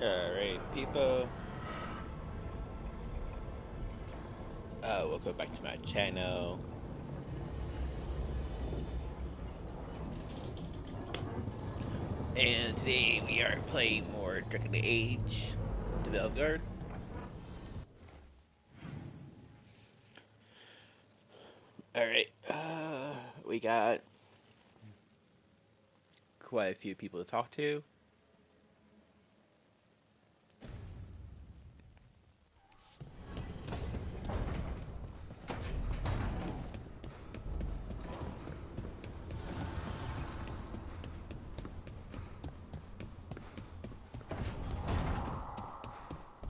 Alright, people. Welcome back to my channel. And today we are playing more Dragon Age, the Veilguard. Alright, we got quite a few people to talk to.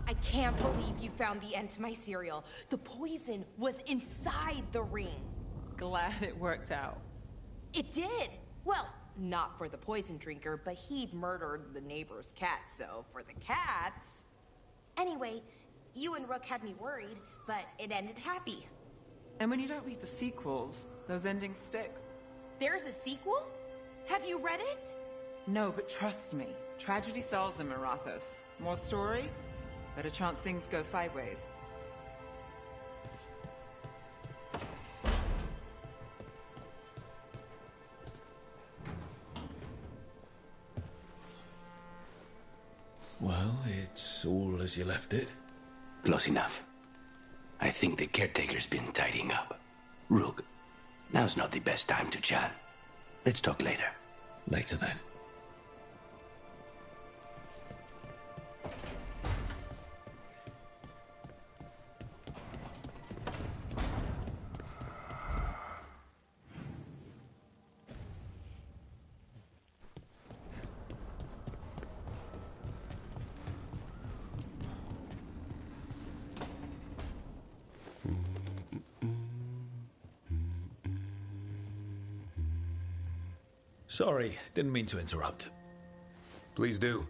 I can't believe you found the end to my cereal. The poison was inside the ring. Glad it worked out. It did. Well, not for the poison drinker, but he'd murdered the neighbor's cat, so for the cats... Anyway, you and Rook had me worried, but it ended happy. And when you don't read the sequels, those endings stick. There's a sequel? Have you read it? No, but trust me. Tragedy sells in Marathos. More story? Better chance things go sideways. Well, it's all as you left it. Close enough. I think the caretaker's been tidying up. Rook, now's not the best time to chat. Let's talk later. Later then. Sorry, didn't mean to interrupt. Please do.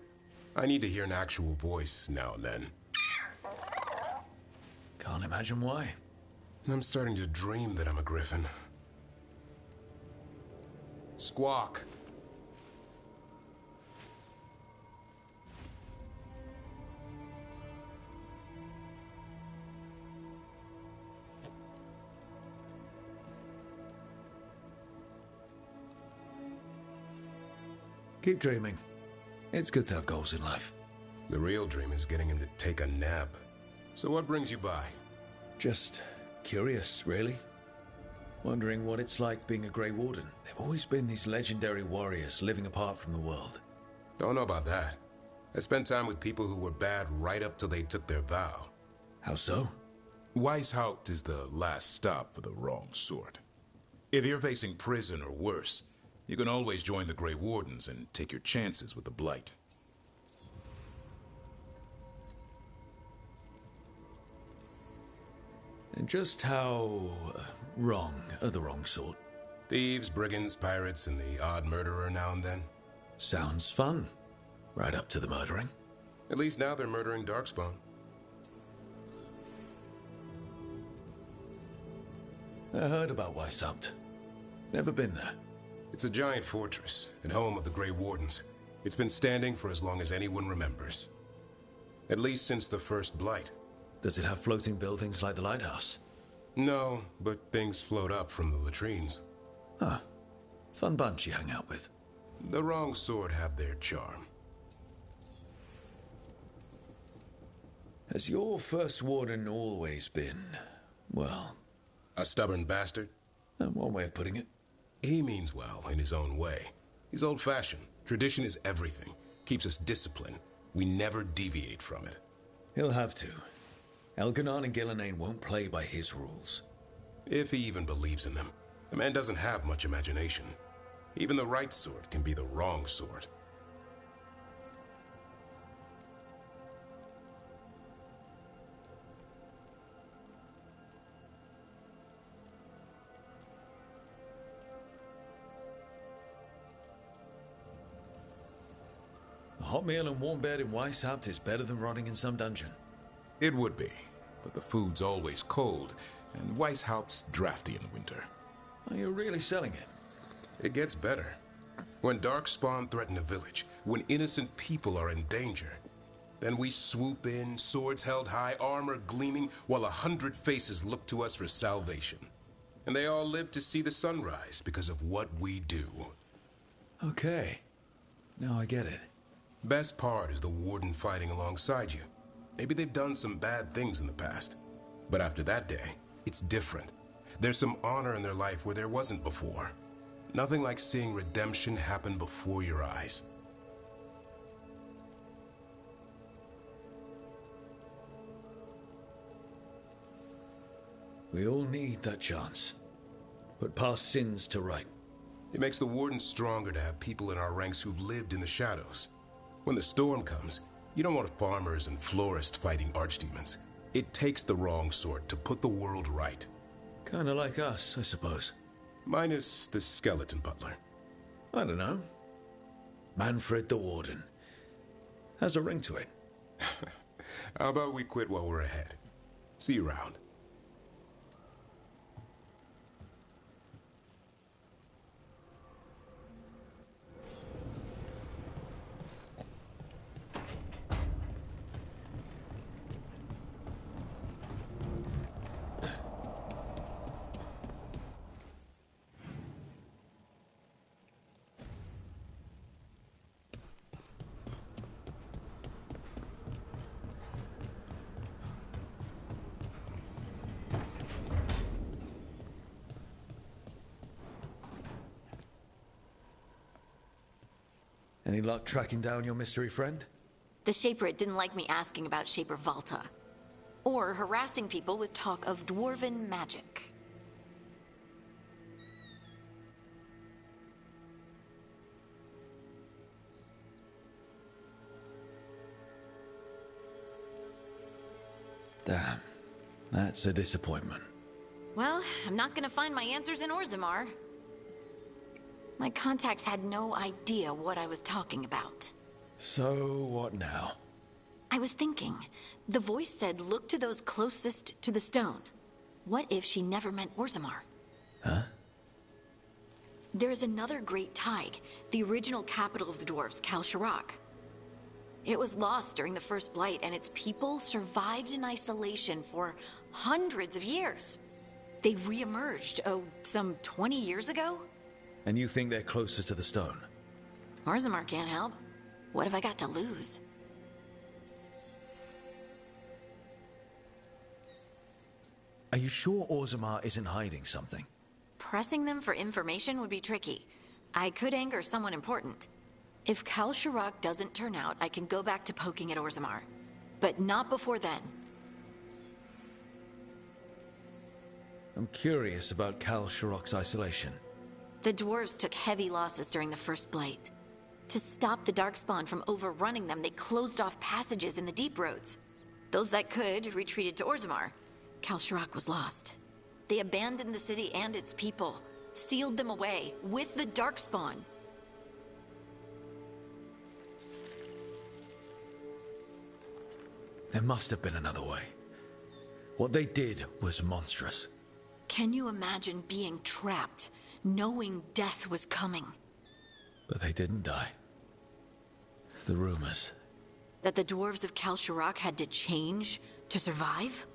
I need to hear an actual voice now and then. Can't imagine why. I'm starting to dream that I'm a griffin. Squawk. Keep dreaming. It's good to have goals in life. The real dream is getting him to take a nap. So what brings you by? Just curious, really. Wondering what it's like being a Grey Warden. There've always been these legendary warriors living apart from the world. Don't know about that. I spent time with people who were bad right up till they took their vow. How so? Weishaupt is the last stop for the wrong sort. If you're facing prison or worse, you can always join the Grey Wardens and take your chances with the Blight. And just how wrong are the wrong sort? Thieves, brigands, pirates, and the odd murderer now and then. Sounds fun. Right up to the murdering. At least now they're murdering Darkspawn. I heard about Weishaupt. Never been there. It's a giant fortress and home of the Grey Wardens. It's been standing for as long as anyone remembers. At least since the first Blight. Does it have floating buildings like the lighthouse? No, but things float up from the latrines. Huh. Fun bunch you hang out with. The wrong sort have their charm. Has your first warden always been, well... A stubborn bastard? One way of putting it. He means well in his own way. He's old-fashioned. Tradition is everything. Keeps us disciplined. We never deviate from it. He'll have to. Elganon and Gillenane won't play by his rules. If he even believes in them. The man doesn't have much imagination. Even the right sort can be the wrong sort. A hot meal and warm bed in Weishaupt is better than rotting in some dungeon. It would be, but the food's always cold, and Weishaupt's drafty in the winter. Are you really selling it? It gets better. When Darkspawn threaten a village, when innocent people are in danger, Then we swoop in, swords held high, armor gleaming, while 100 faces look to us for salvation. And they all live to see the sunrise because of what we do. Okay. Now I get it. Best part is the Warden fighting alongside you. Maybe they've done some bad things in the past. But after that day, it's different. There's some honor in their life where there wasn't before. Nothing like seeing redemption happen before your eyes. We all need that chance. Put past sins to right. It makes the Warden stronger to have people in our ranks who've lived in the shadows. When the storm comes, you don't want farmers and florists fighting archdemons. It takes the wrong sort to put the world right. Kinda like us, I suppose. Minus the skeleton butler. I don't know. Manfred the Warden. Has a ring to it. How about we quit while we're ahead? See you around. Any luck tracking down your mystery friend? The Shaper didn't like me asking about Shaper Valta, or harassing people with talk of dwarven magic. Damn. That's a disappointment. Well, I'm not gonna find my answers in Orzammar. My contacts had no idea what I was talking about. So, what now? I was thinking, the voice said look to those closest to the stone. What if she never meant Orzammar? Huh? There is another great tide, the original capital of the dwarves, Kalsharak. It was lost during the First Blight, and its people survived in isolation for hundreds of years. They re-emerged, some 20 years ago? And you think they're closer to the stone? Orzammar can't help. What have I got to lose? Are you sure Orzammar isn't hiding something? Pressing them for information would be tricky. I could anger someone important. If Kalsharak doesn't turn out, I can go back to poking at Orzammar. But not before then. I'm curious about Kalsharak's isolation. The dwarves took heavy losses during the First Blight. To stop the Darkspawn from overrunning them, they closed off passages in the deep roads. Those that could retreated to Orzammar. Kalsharak was lost. They abandoned the city and its people, sealed them away with the Darkspawn. There must have been another way. What they did was monstrous. Can you imagine being trapped, knowing death was coming? But they didn't die. The rumors. That the dwarves of Kalsharak had to change to survive?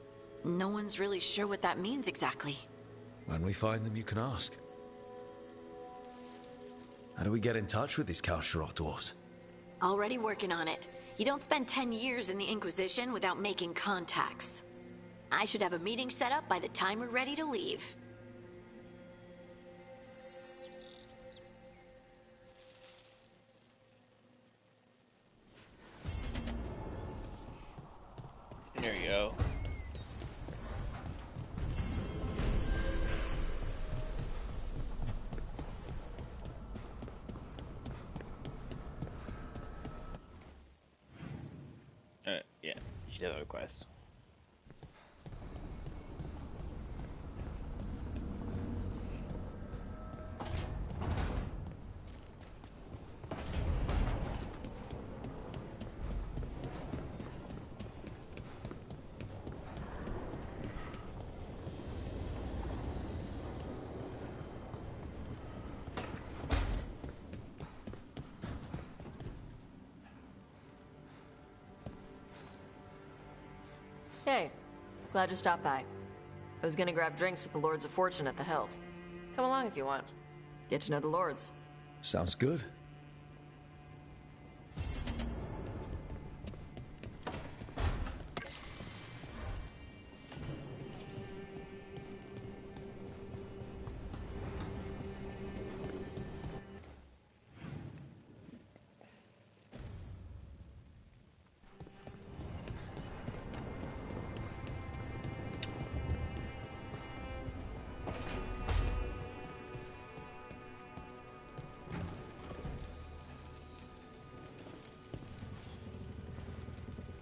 No one's really sure what that means exactly. When we find them, you can ask. How do we get in touch with these Kalsharak dwarves? Already working on it. You don't spend 10 years in the Inquisition without making contacts. I should have a meeting set up by the time we're ready to leave. There you go. Yeah, you should have a request. Hey, glad you stopped by. I was gonna grab drinks with the Lords of Fortune at the Hilt. Come along if you want. Get to know the Lords. Sounds good.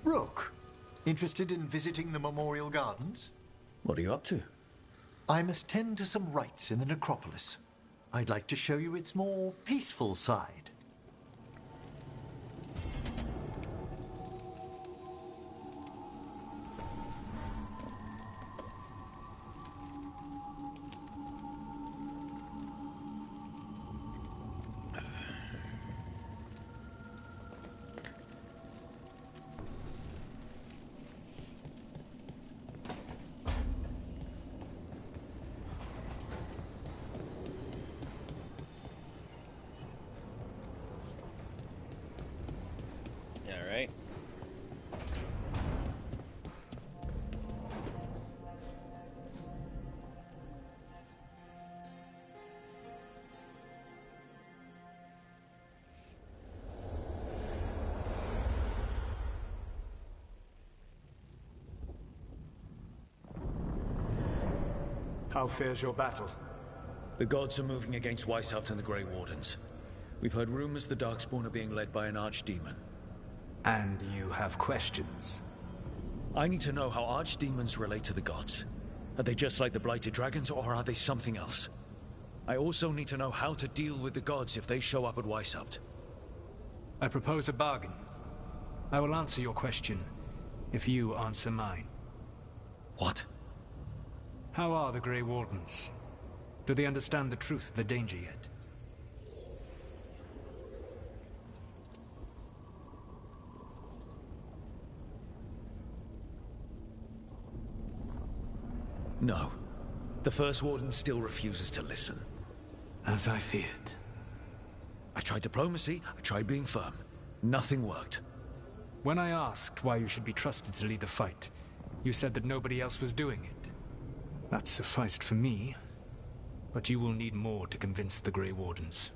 Rook, interested in visiting the Memorial Gardens? What are you up to? I must tend to some rites in the necropolis. I'd like to show you its more peaceful side. Alright. How fares your battle? The gods are moving against Weishaupt and the Grey Wardens. We've heard rumors the Darkspawn are being led by an archdemon. And you have questions? I need to know how archdemons relate to the gods. Are they just like the Blighted Dragons, or are they something else? I also need to know how to deal with the gods if they show up at Weishaupt. I propose a bargain. I will answer your question if you answer mine. What? How are the Grey Wardens? Do they understand the truth of the danger yet? No. The First Warden still refuses to listen. As I feared. I tried diplomacy, I tried being firm. Nothing worked. When I asked why you should be trusted to lead the fight, you said that nobody else was doing it. That sufficed for me, but you will need more to convince the Grey Wardens.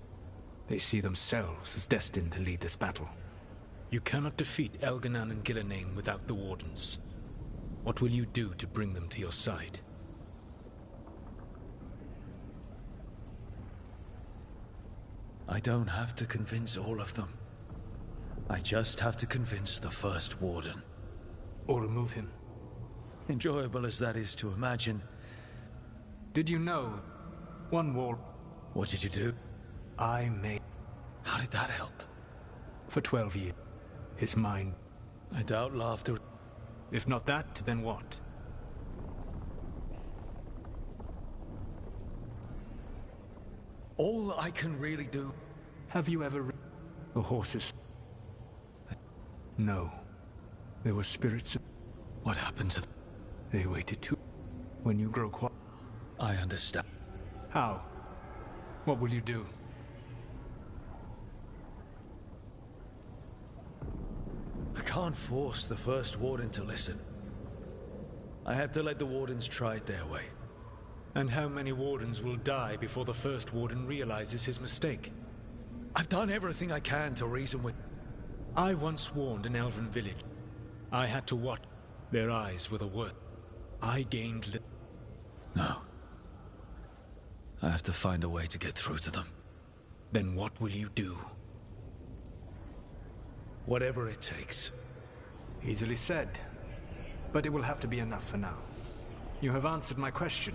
They see themselves as destined to lead this battle. You cannot defeat Elganan and Gillenane without the Wardens. What will you do to bring them to your side? I don't have to convince all of them. I just have to convince the First Warden. Or remove him. Enjoyable as that is to imagine. Did you know one wall... What did you do? I made... How did that help? For 12 years. His mind... I doubt laughter... If not that, then what? All I can really do... Have you ever... The horses... No. There were spirits... What happened to them? They waited too... When you grow quiet... I understand. How? What will you do? I can't force the First Warden to listen. I have to let the Wardens try it their way. And how many Wardens will die before the First Warden realizes his mistake? I've done everything I can to reason with... I once warned an elven village. I had to watch. Their eyes were the worst. I gained No. I have to find a way to get through to them. Then what will you do? Whatever it takes. Easily said. But it will have to be enough for now. You have answered my question,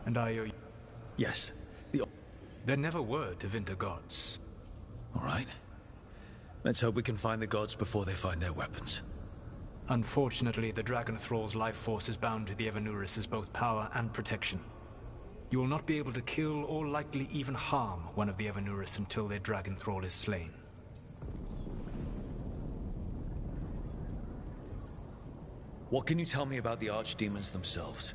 and I owe you... Yes. There never were Tevinter gods. All right. Let's hope we can find the gods before they find their weapons. Unfortunately, the Dragon Thrall's life force is bound to the Evanuris as both power and protection. You will not be able to kill or likely even harm one of the Evanuris until their Dragon Thrall is slain. What can you tell me about the archdemons themselves?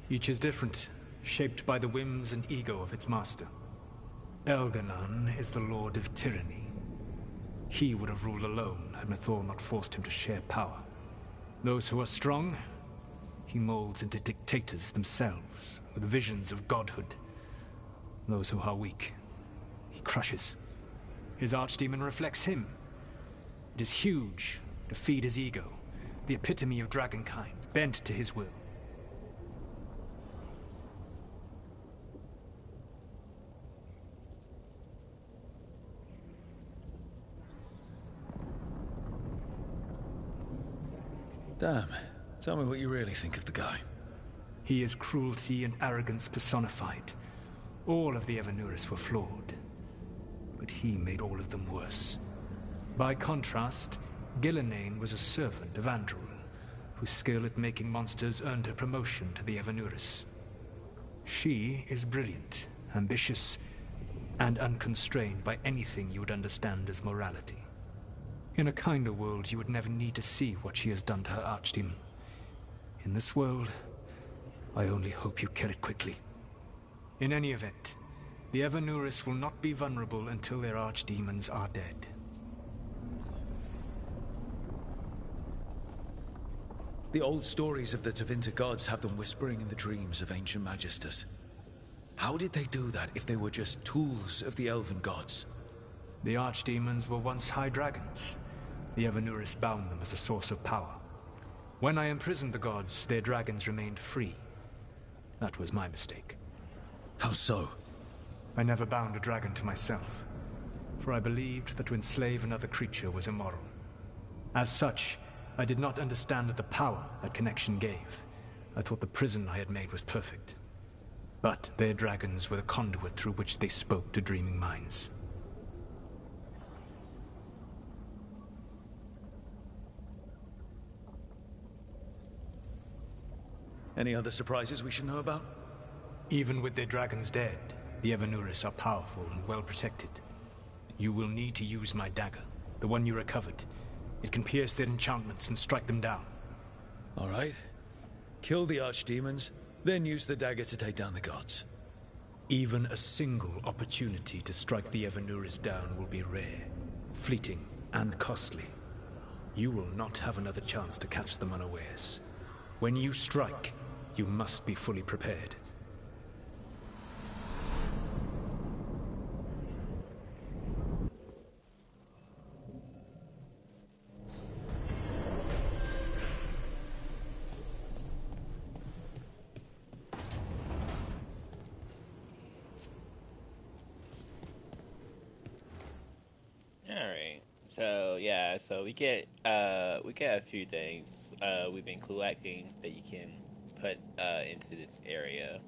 Each is different, shaped by the whims and ego of its master. Elganon is the Lord of Tyranny. He would have ruled alone had Mathor not forced him to share power. Those who are strong, he molds into dictators themselves, with visions of godhood. Those who are weak, he crushes. His archdemon reflects him. It is huge, to feed his ego, the epitome of dragonkind, bent to his will. Damn. Tell me what you really think of the guy. He is cruelty and arrogance personified. All of the Evanuris were flawed, but he made all of them worse. By contrast, Gillenane was a servant of Andrul, whose skill at making monsters earned her promotion to the Evanuris. She is brilliant, ambitious, and unconstrained by anything you would understand as morality. In a kinder world, you would never need to see what she has done to her archdemon. In this world, I only hope you kill it quickly. In any event, the Evanuris will not be vulnerable until their archdemons are dead. The old stories of the Tevinter gods have them whispering in the dreams of ancient magisters. How did they do that if they were just tools of the elven gods? The archdemons were once high dragons. The Evanuris bound them as a source of power. When I imprisoned the gods, their dragons remained free. That was my mistake. How so? I never bound a dragon to myself, for I believed that to enslave another creature was immoral. As such, I did not understand the power that connection gave. I thought the prison I had made was perfect. But their dragons were the conduit through which they spoke to dreaming minds. Any other surprises we should know about? Even with their dragons dead, the Evanuris are powerful and well protected. You will need to use my dagger, the one you recovered. It can pierce their enchantments and strike them down. All right. Kill the archdemons, then use the dagger to take down the gods. Even a single opportunity to strike the Evanuris down will be rare, fleeting, and costly. You will not have another chance to catch them unawares. When you strike, you must be fully prepared. Alright. So yeah, so we get a few things we've been collecting that you can put into this area.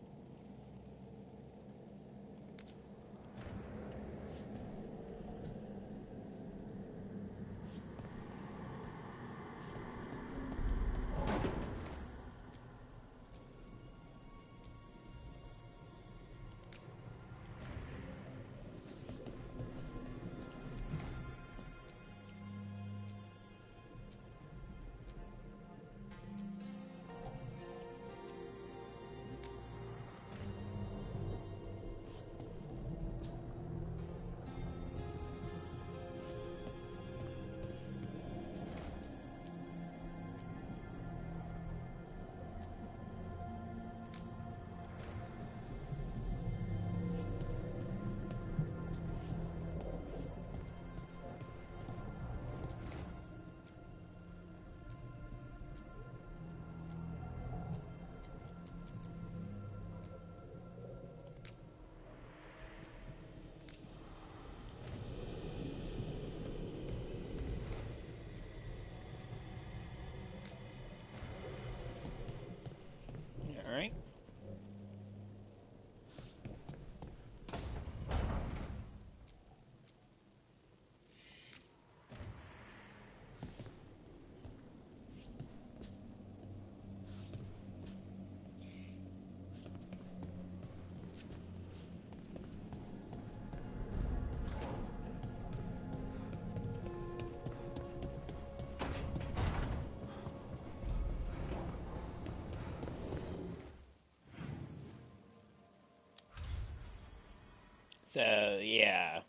So yeah,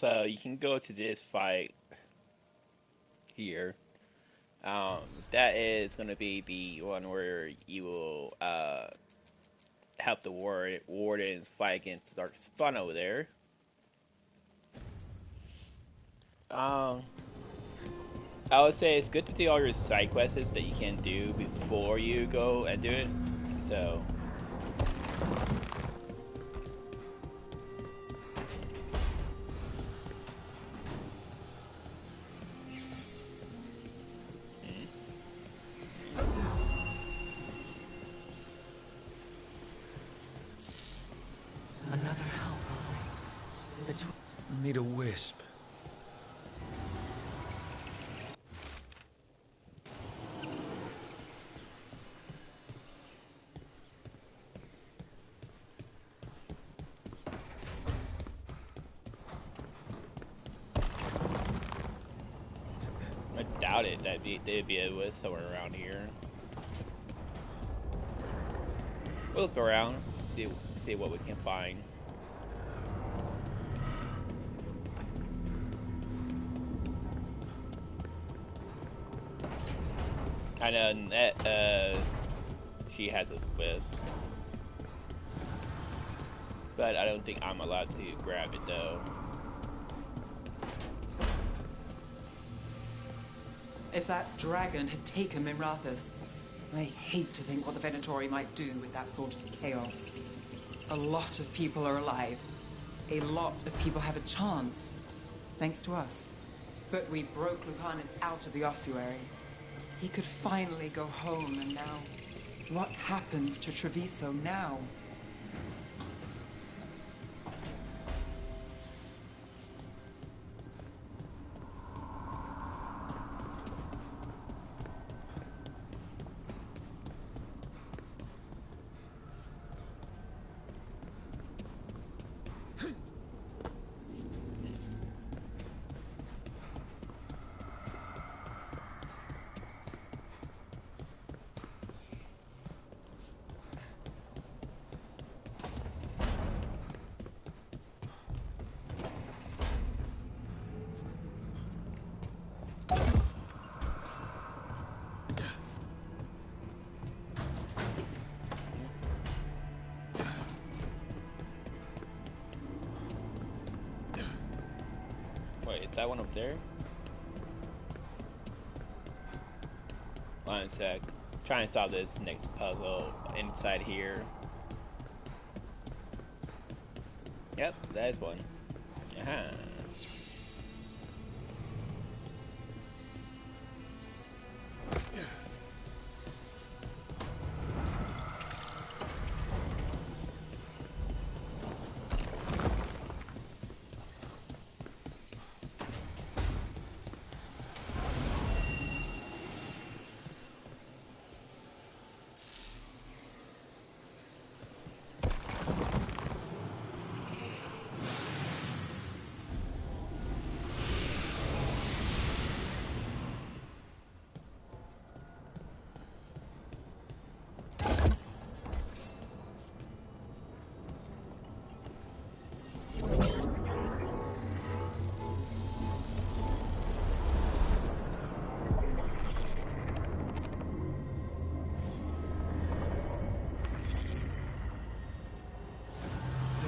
so you can go to this fight here. That is going to be the one where you will help the wardens fight against the dark spawn over there. Um, I would say it's good to do all your side quests that you can do before you go and do it. So. Another help. I need a wisp. I doubt it that there'd be a list somewhere around here. We'll look around, see what we can find. I know that she has a list, but I don't think I'm allowed to grab it though. If that dragon had taken Mimrathus, I hate to think what the Venatori might do with that sort of chaos. A lot of people are alive. A lot of people have a chance, thanks to us. But we broke Lucanus out of the ossuary. He could finally go home, and now... what happens to Treviso now? Wait, is that one up there? One sec. Trying to solve this next puzzle inside here. Yep, that is one. Uh-huh.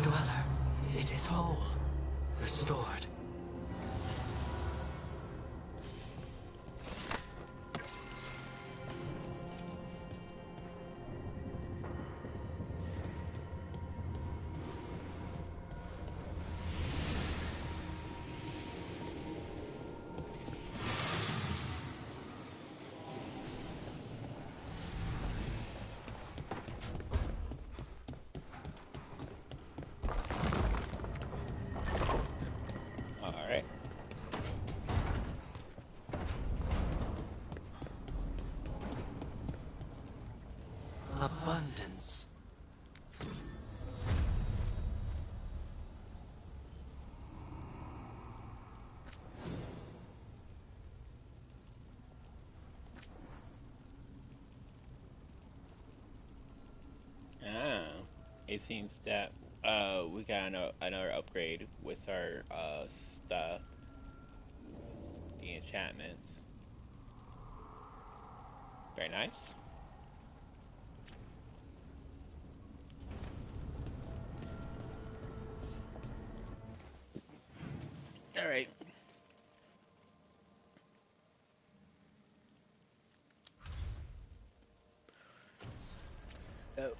Dweller, it is whole. Restored. Alright. Abundance. Ah. It seems that We got another upgrade with our stuff, the enchantments. Very nice. All right. Oh.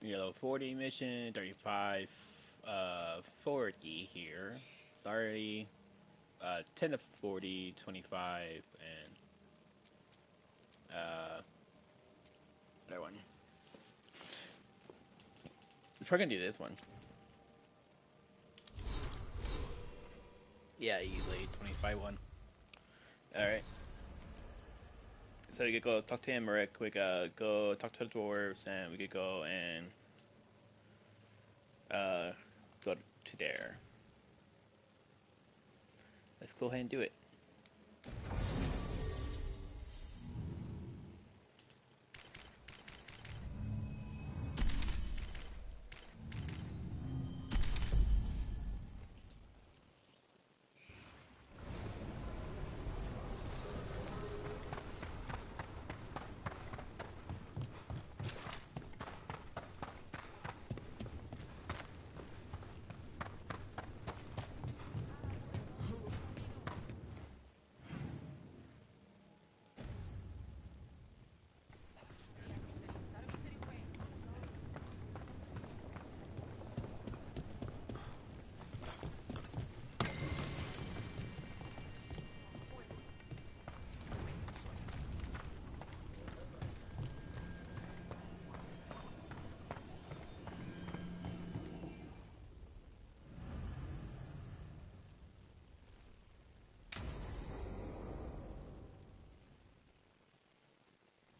Yellow 40 mission, 35, 40 here. 30, 10 to 40, 25, and, that one. We're probably gonna do this one. Yeah, easily, 25 one. Alright. So we could go talk to Emmerich, we could go talk to the dwarves, and we could go and go to there. Let's go ahead and do it.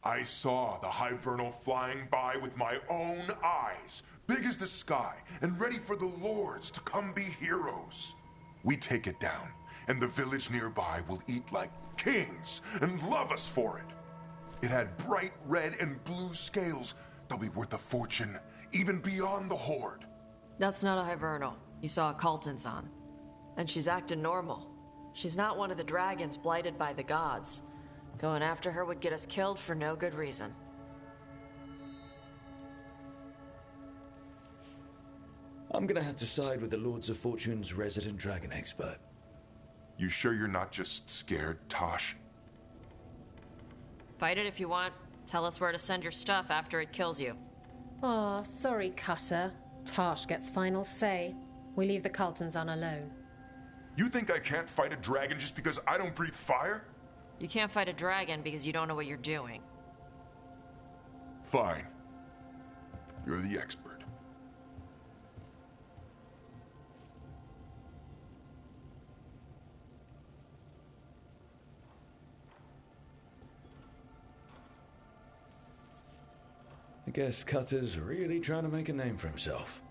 I saw the Hivernal flying by with my own eyes, big as the sky, and ready for the lords to come be heroes. We take it down, and the village nearby will eat like kings and love us for it. It had bright red and blue scales. They'll be worth a fortune, even beyond the Horde. That's not a Hivernal. You saw a Calton's on. And she's acting normal. She's not one of the dragons blighted by the gods. Going after her would get us killed for no good reason. I'm gonna have to side with the Lords of Fortune's resident dragon expert. You sure you're not just scared, Tosh? Fight it if you want. Tell us where to send your stuff after it kills you. Aw, sorry, Cutter. Tosh gets final say. We leave the Caltons on alone. You think I can't fight a dragon just because I don't breathe fire? You can't fight a dragon because you don't know what you're doing. Fine. You're the expert. I guess Cutter's really trying to make a name for himself.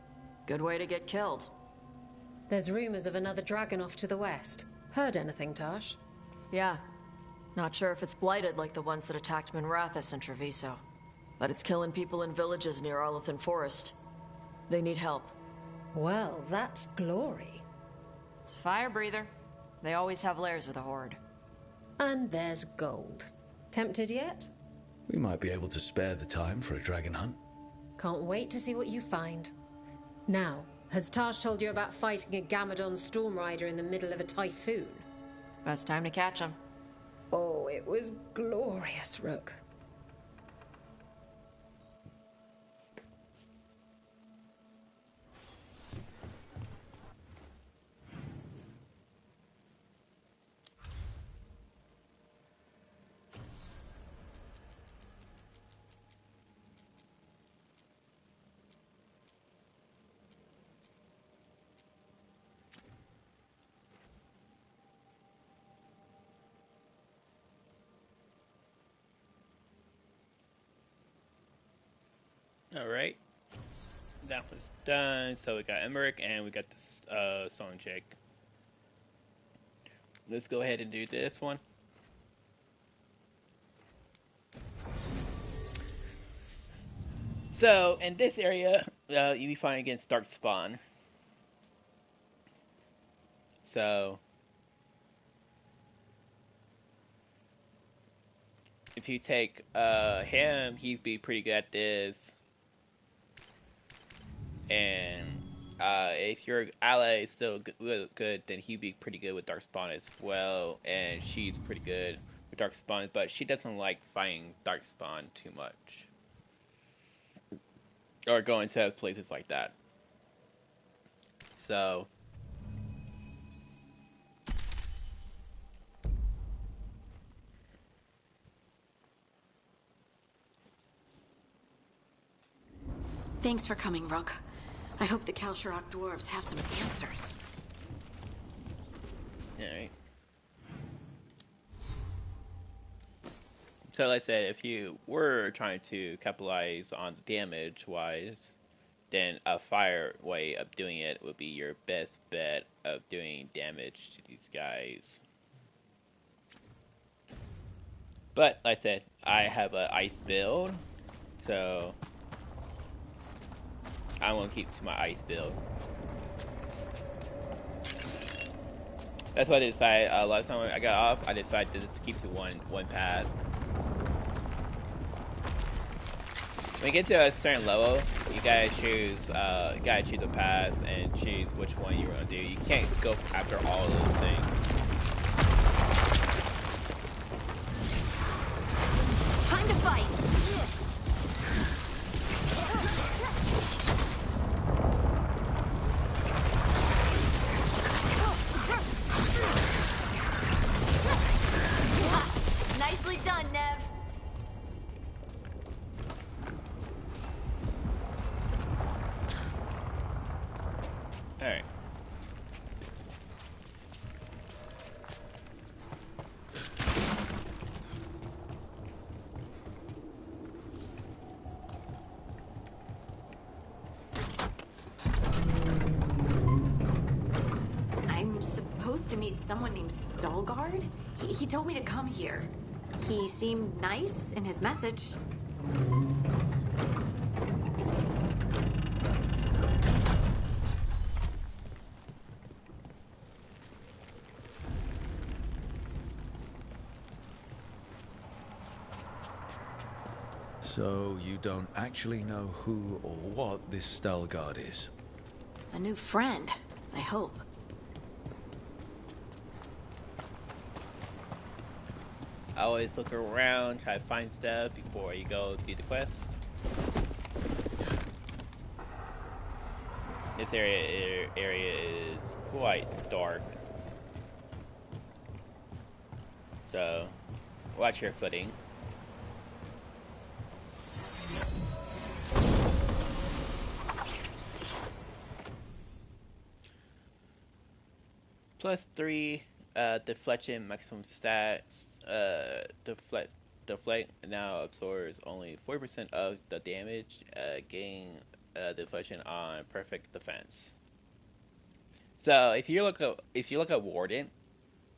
Good way to get killed. There's rumors of another dragon off to the west. Heard anything, Tosh? Yeah. Not sure if it's blighted like the ones that attacked Minrathous and Treviso. But it's killing people in villages near Arlethan Forest. They need help. Well, that's glory. It's a fire breather. They always have lairs with a horde. And there's gold. Tempted yet? We might be able to spare the time for a dragon hunt. Can't wait to see what you find. Now, has Tosh told you about fighting a Gamadon Stormrider in the middle of a typhoon? Best time to catch him. Oh, it was glorious, Rook. All right, that was done. So we got Emmerich and we got this song check. Let's go ahead and do this one. So in this area, you'll be fighting against Darkspawn. So if you take him, he'd be pretty good at this. And if your ally is still good, then he'd be pretty good with Darkspawn as well. And she's pretty good with Darkspawn, but she doesn't like fighting Darkspawn too much. Or going to places like that. So Thanks for coming, Rook. I hope the Kalsharok dwarves have some answers. Alright. So like I said, if you were trying to capitalize on the damage-wise, then a fire way of doing it would be your best bet of doing damage to these guys. But, like I said, I have an ice build, so I'm going to keep to my ice build. That's what I decided. Last time I got off, I decided to keep to one path. When you get to a certain level, you gotta choose a path and choose which one you want to do. You can't go after all of those things. Time to fight! Nicely done, Nev. Alright. I'm supposed to meet someone named Veilguard? He told me to come here. He seemed nice in his message. So you don't actually know who or what this Veilguard is? A new friend, I hope. I always look around, try to find stuff before you go do the quest. This area is quite dark, so watch your footing. +3 deflection maximum stats. Deflect now absorbs only 40% of the damage. Gain deflection on perfect defense. So if you look at Warden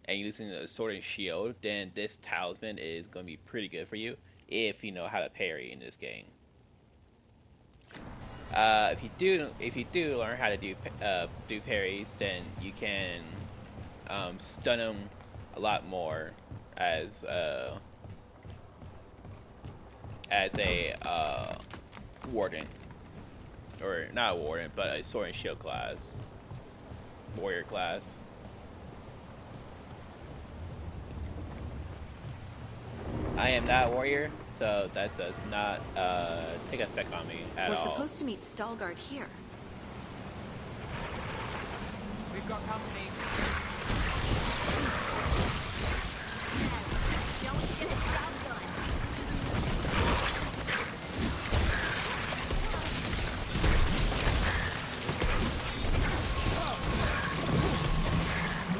and using a sword and shield, then this talisman is going to be pretty good for you if you know how to parry in this game. If you do learn how to do parries, then you can stun them a lot more as a warden, or not a warden, but a sword and shield class, warrior class. I am not a warrior, so that does not take effect on me at all. We're supposed to meet Veilguard here. We've got company.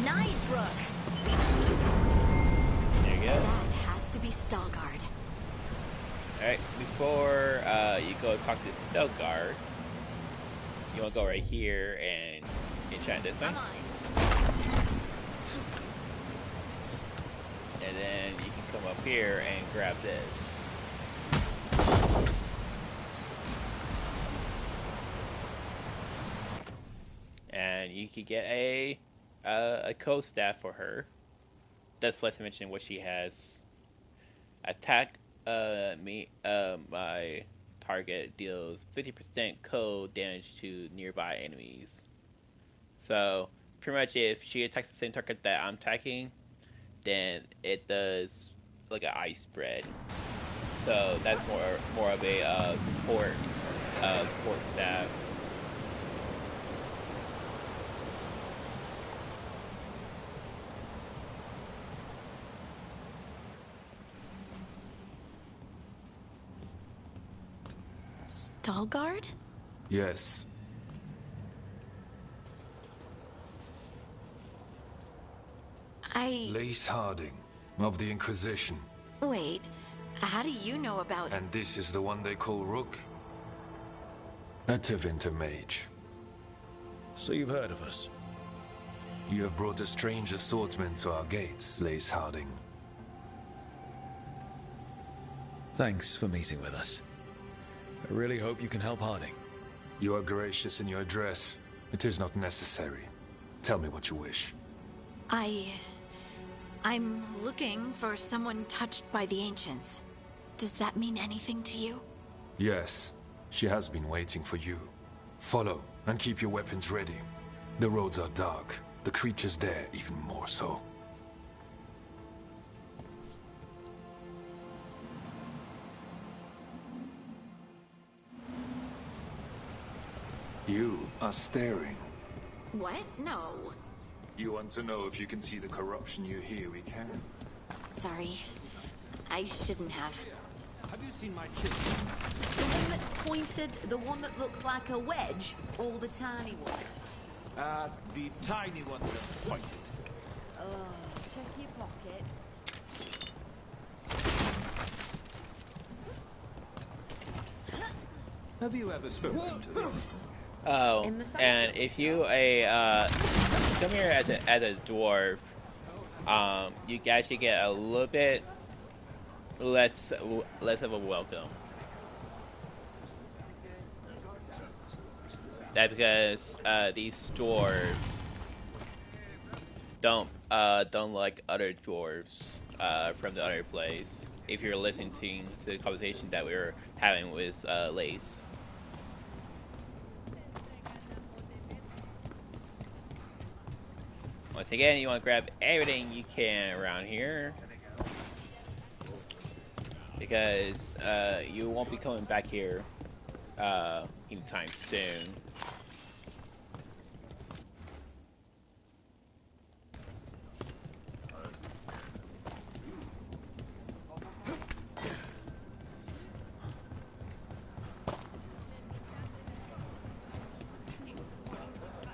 Nice, Rook. There you go. That has to be Veilguard. Alright, before you go talk to Veilguard. You want to go right here and enchant this thing. And then you can come up here and grab this. And you could get a code staff for her. That's less to mention what she has. Attack my target deals 50% cold damage to nearby enemies. So pretty much if she attacks the same target that I'm attacking, then it does like an ice spread. So that's more of a support staff. Veilguard? Yes. Lace Harding, of the Inquisition. Wait, how do you know about... And this is the one they call Rook? A Tevinter mage. So you've heard of us? You have brought a strange assortment to our gates, Lace Harding. Thanks for meeting with us. I really hope you can help Harding. You are gracious in your address. It is not necessary. Tell me what you wish. I'm looking for someone touched by the Ancients. Does that mean anything to you? Yes. She has been waiting for you. Follow, and keep your weapons ready. The roads are dark. The creatures there even more so. You are staring. What? No. You want to know if you can see the corruption you hear we can? Sorry. I shouldn't have. Have you seen my chin? The one that's pointed, the one that looks like a wedge, or the tiny one? The tiny one that's pointed. Oh, check your pockets. Have you ever spoken to them? Oh, and if you come here as a dwarf, you actually get a little bit less of a welcome. That's because these dwarves don't like other dwarves from the other place. If you're listening to the conversation that we were having with Lace. Once again, you want to grab everything you can around here, because you won't be coming back here anytime soon.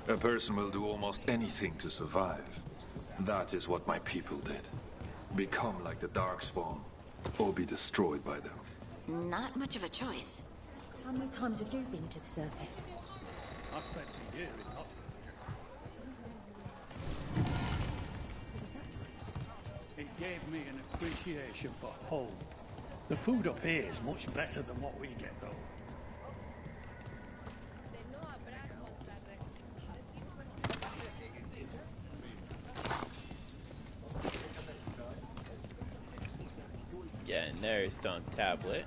A person will do almost anything to survive. That is what my people did. Become like the Darkspawn, or be destroyed by them. Not much of a choice. How many times have you been to the surface? I spent a year in Nottingham. It gave me an appreciation for home. The food up here is much better than what we get, though. Yeah, and there's stone tablet.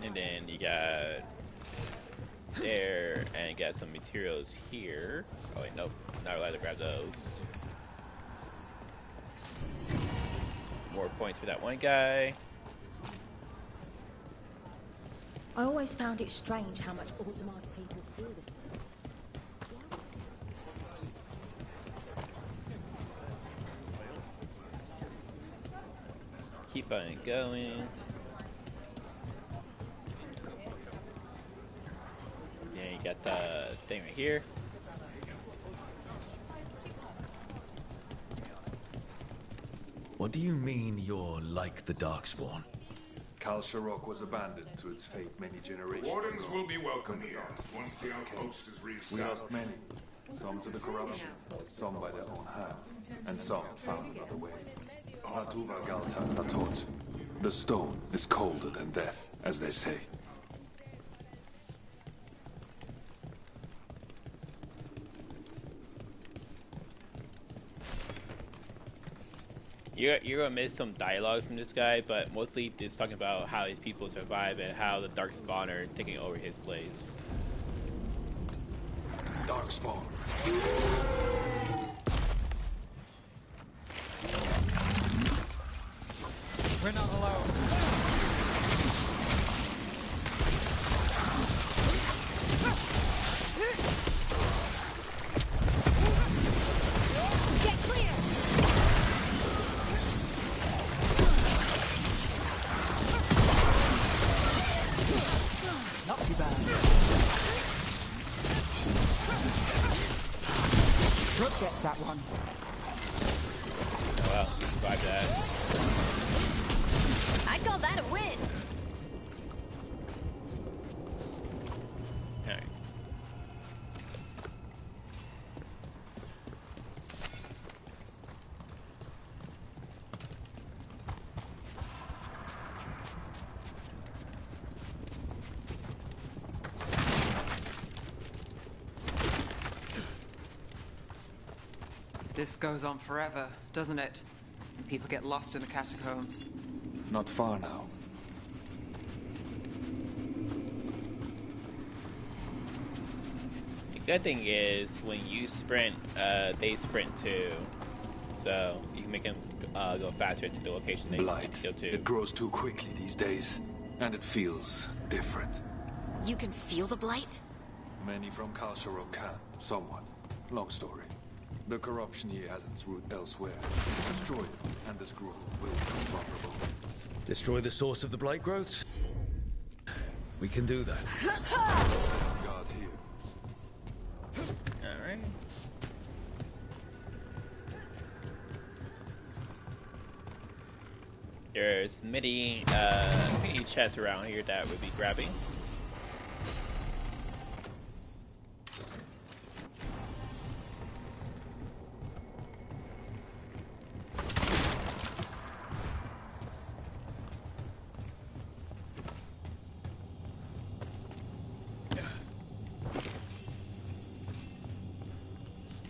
And then you got there, and you got some materials here. Oh wait, nope, not allowed to grab those. More points for that one guy. I always found it strange how much Orzamar's people feel this. Keep on going. Yeah, you got the thing right here. What do you mean you're like the Darkspawn? Kal Sharok was abandoned to its fate many generations Wardens ago. will be welcome here once the outpost is We reestablished. lost many. Some to the corruption, some by their own hand, and some found another way. Hatuva Galta Satot. The stone is colder than death, as they say. You're gonna miss some dialogue from this guy, but mostly it's talking about how his people survive and how the Darkspawn are taking over his place. Darkspawn. We're not alone. Get clear! Not too bad. Rook gets that one. Oh well, survive that. I'd call that a win. Alright. This goes on forever, doesn't it? People get lost in the catacombs. Not far now. The good thing is when you sprint, they sprint too, so you can make them go faster to the location they need to go to. It grows too quickly these days, and it feels different. You can feel the blight? Many from Kal Sharok can, somewhat. Long story. The corruption here has its root elsewhere. Destroy it, and this growth will become vulnerable. Destroy the source of the blight growths? We can do that. God here. Alright. There's many chests around here that we'll be grabbing.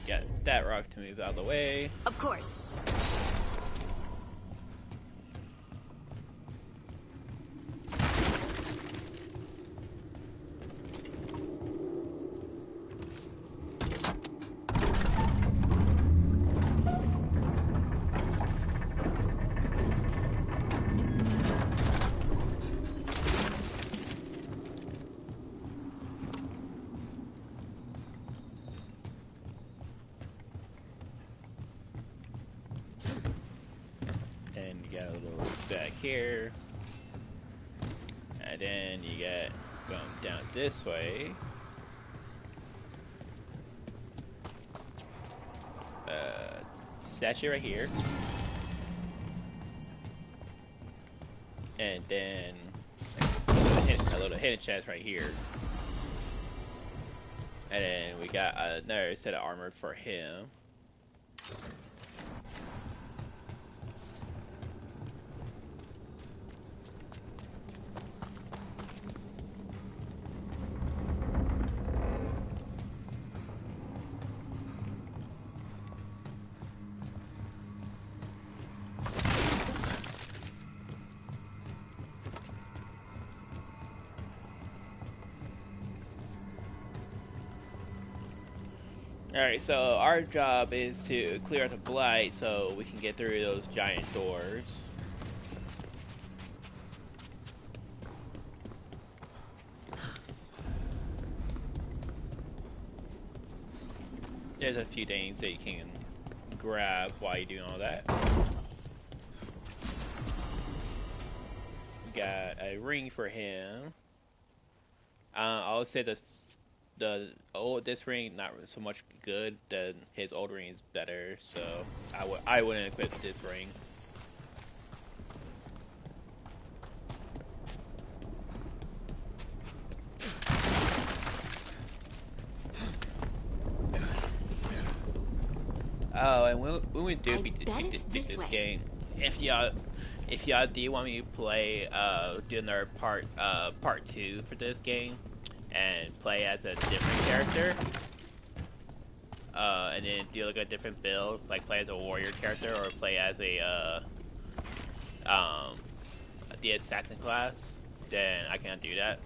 Got that rock to move out of the way. Of course. And you got a little back here. And then you get going down this way. Statue right here. And then a little hidden chest right here. And then we got another set of armor for him. Alright, so our job is to clear out the blight so we can get through those giant doors. There's a few things that you can grab while you're doing all that. We got a ring for him. I would say this ring not so much good. His old ring is better, so I wouldn't equip this ring. Oh, and when we do beat this way. game, if y'all do want me to play do another part 2 for this game and play as a different character, and then do like a different build, like play as a warrior character or play as a the assassin class, then I can do that.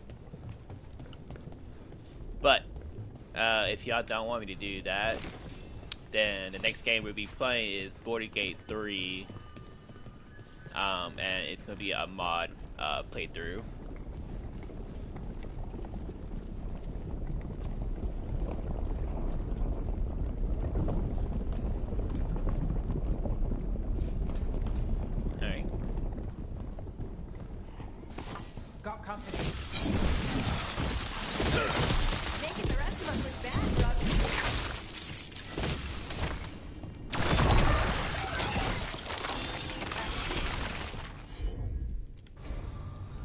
But if y'all don't want me to do that, then the next game we'll be playing is Border Gate 3, and it's gonna be a mod playthrough. Alright. Got company. Making the rest of us look bad, Rob.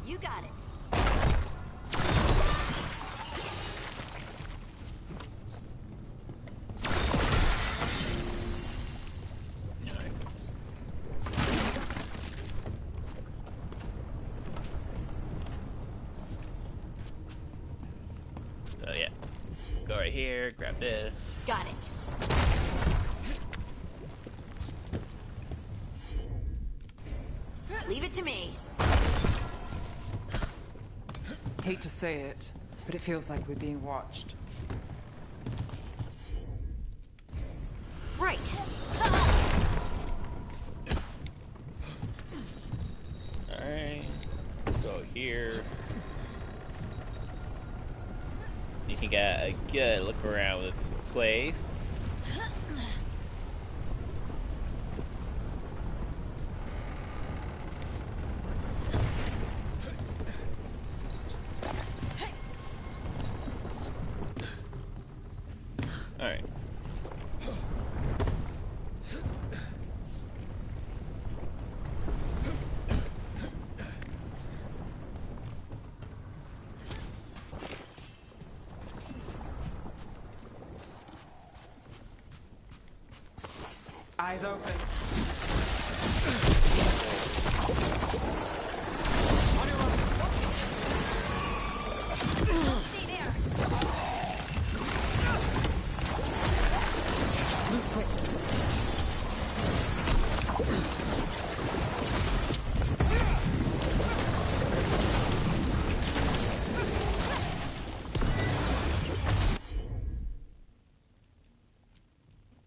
You got it. So yeah, go right here, grab this. Got it. Leave it to me. Hate to say it, but it feels like we're being watched. Right. Alright, go here. You can get a good look around this place. Alright. Eyes open. Stay there. Move quick.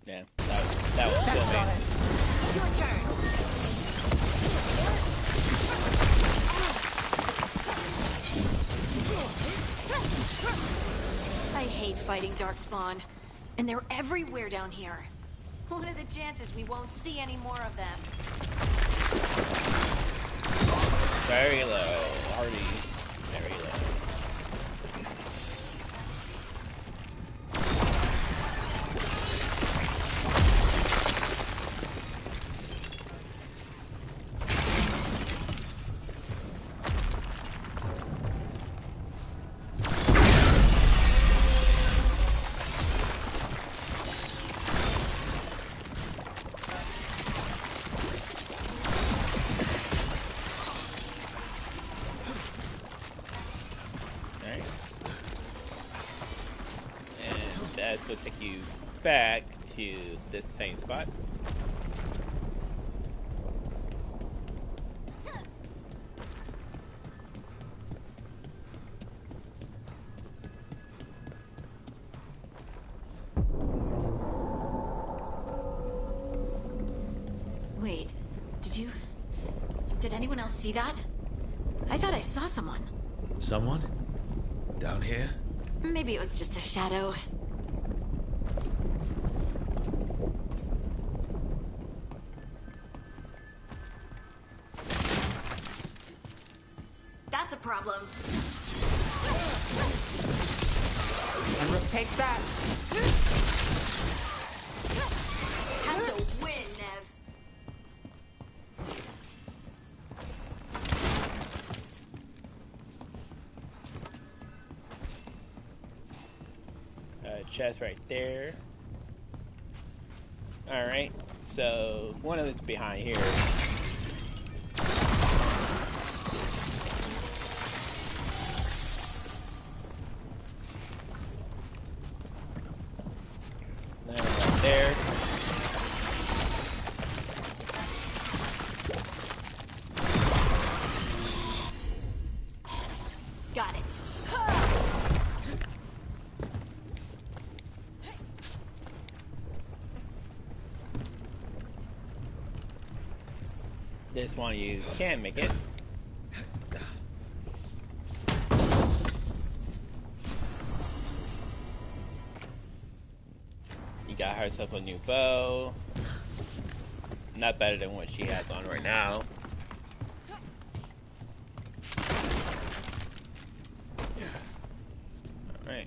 Yeah, that was good, man. Your turn. I hate fighting Darkspawn, and they're everywhere down here. What are the chances we won't see any more of them? Very low, already very low. That's going to take you back to this same spot. Wait, did anyone else see that? I thought I saw someone. Someone? Down here? Maybe it was just a shadow. That's a problem. And Rook takes that. That's a win, Nev. Chest right there. Alright, so one of them's behind here. Another right there. Got it. This one you can make it. You got herself a new bow. Not better than what she has on right now. Alright.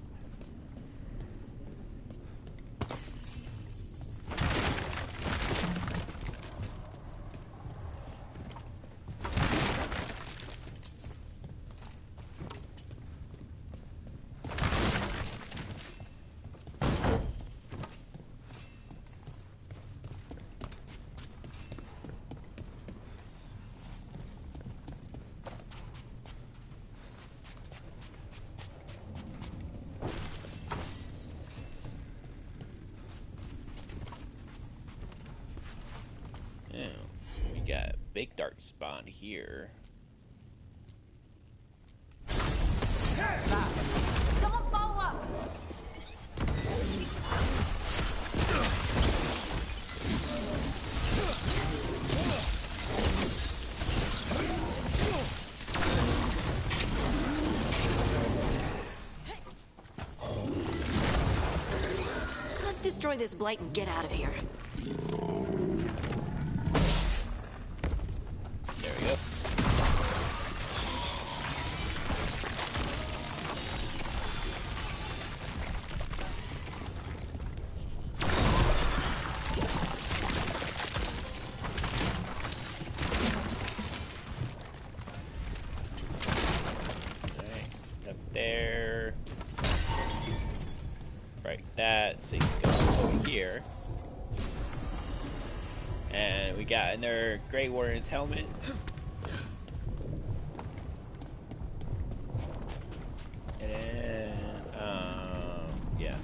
Yeah, we got big dark spawn here. Someone follow up! Let's destroy this blight and get out of here. There we go. Alright, up there. Right, that. So you can go over here. And we got another Grey Warrior's helmet. And then, yeah.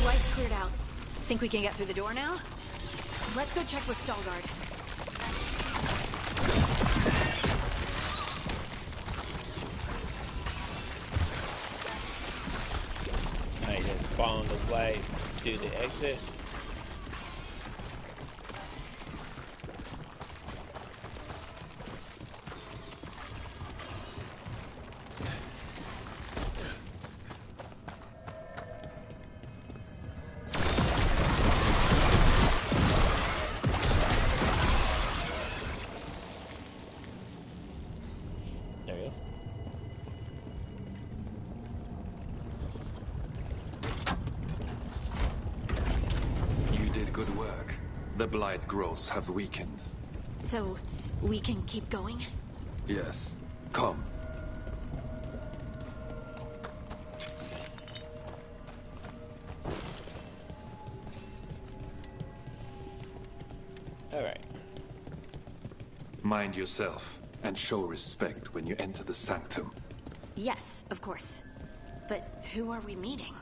Light's cleared out. Think we can get through the door now? Let's go check with Veilguard. I just follow the light to the exit. There we go. You did good work. The blight growths have weakened. So, we can keep going? Yes. Come. Alright. Mind yourself, and show respect when you enter the sanctum. Yes, of course. But who are we meeting?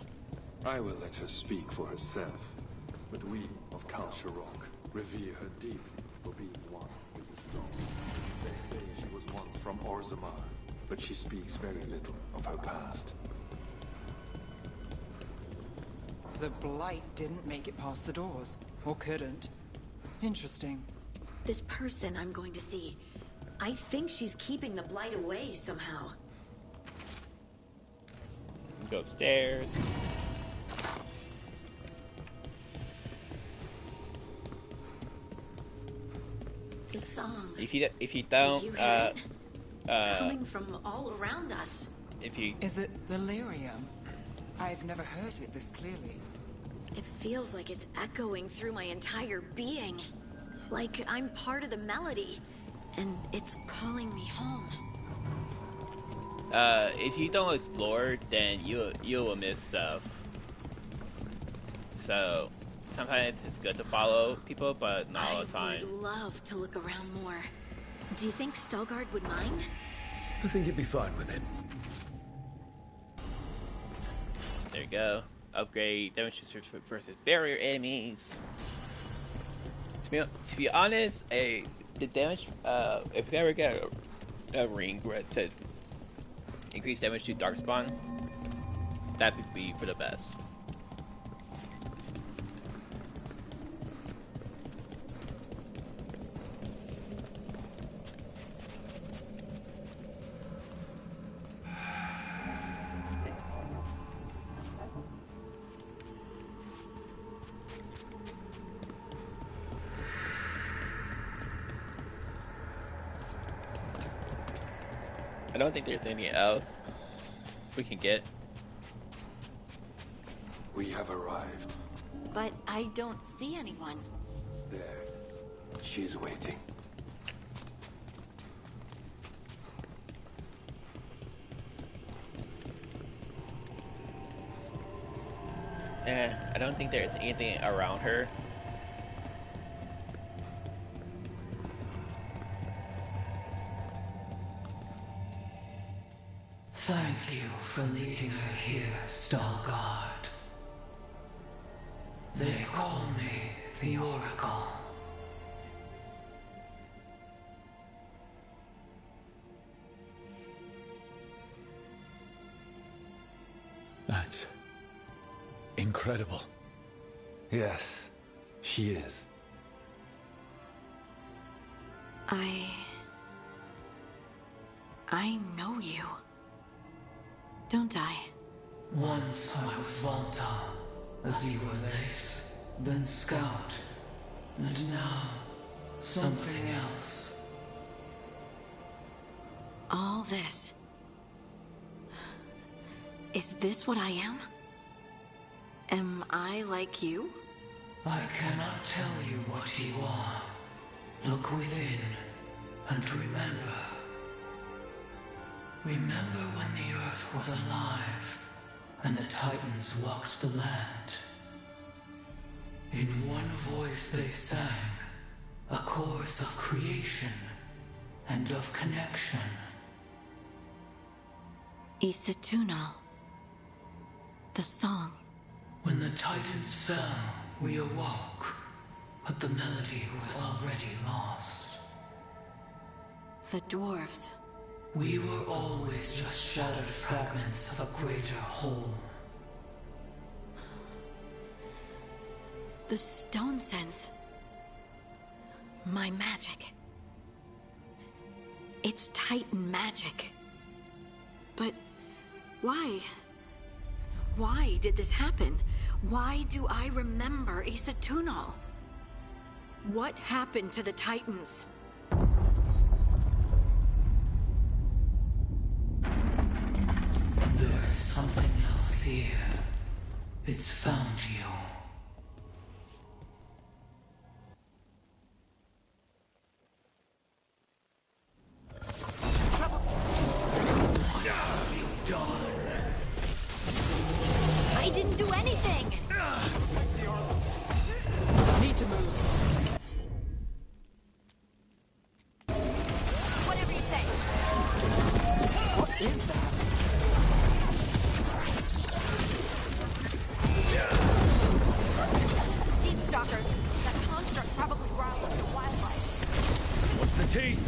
I will let her speak for herself. But we of Kalsharok revere her deeply for being one with the stone. They say she was once from Orzammar, but she speaks very little of her past. The blight didn't make it past the doors. Or couldn't. Interesting. This person I'm going to see, I think she's keeping the blight away somehow. Go upstairs. The song. If you Do don't, you hear it? Coming from all around us. if you Is it the lyrium? I've never heard it this clearly. It feels like it's echoing through my entire being. Like I'm part of the melody, and it's calling me home. if you don't explore, then you will miss stuff. So sometimes it's good to follow people, but not all the I time. would love to look around more. Do you think Stalgard would mind? I think he'd be fine with it. There you go. Upgrade damage versus barrier enemies. To be honest, the damage if you ever get a ring where it says increase damage to Darkspawn, that would be for the best. I don't think there's anything else we can get. We have arrived. But I don't see anyone. There. She's waiting. I don't think there's anything around her. Thank you for leading her here, Stalgard. They call me the Oracle. That's incredible. Yes, she is. I know you. Don't I? Once I was Volta, as you were Lace, then Scout, and now something else. All this. Is this what I am? Am I like you? I cannot tell you what you are. Look within, and remember. Remember when the Earth was alive, and the Titans walked the land. In one voice they sang, a chorus of creation and of connection. Isatunal. The song. When the Titans fell, we awoke, but the melody was already lost. The dwarves. We were always just shattered fragments of a greater whole. The stone sense. My magic. It's Titan magic. But why? Why did this happen? Why do I remember Isatunal? What happened to the Titans? There's something else here. It's found you. I didn't do anything! Need to move. Whatever you say. What is that? Deep stalkers. That construct probably growled up the wildlife. What's the teeth?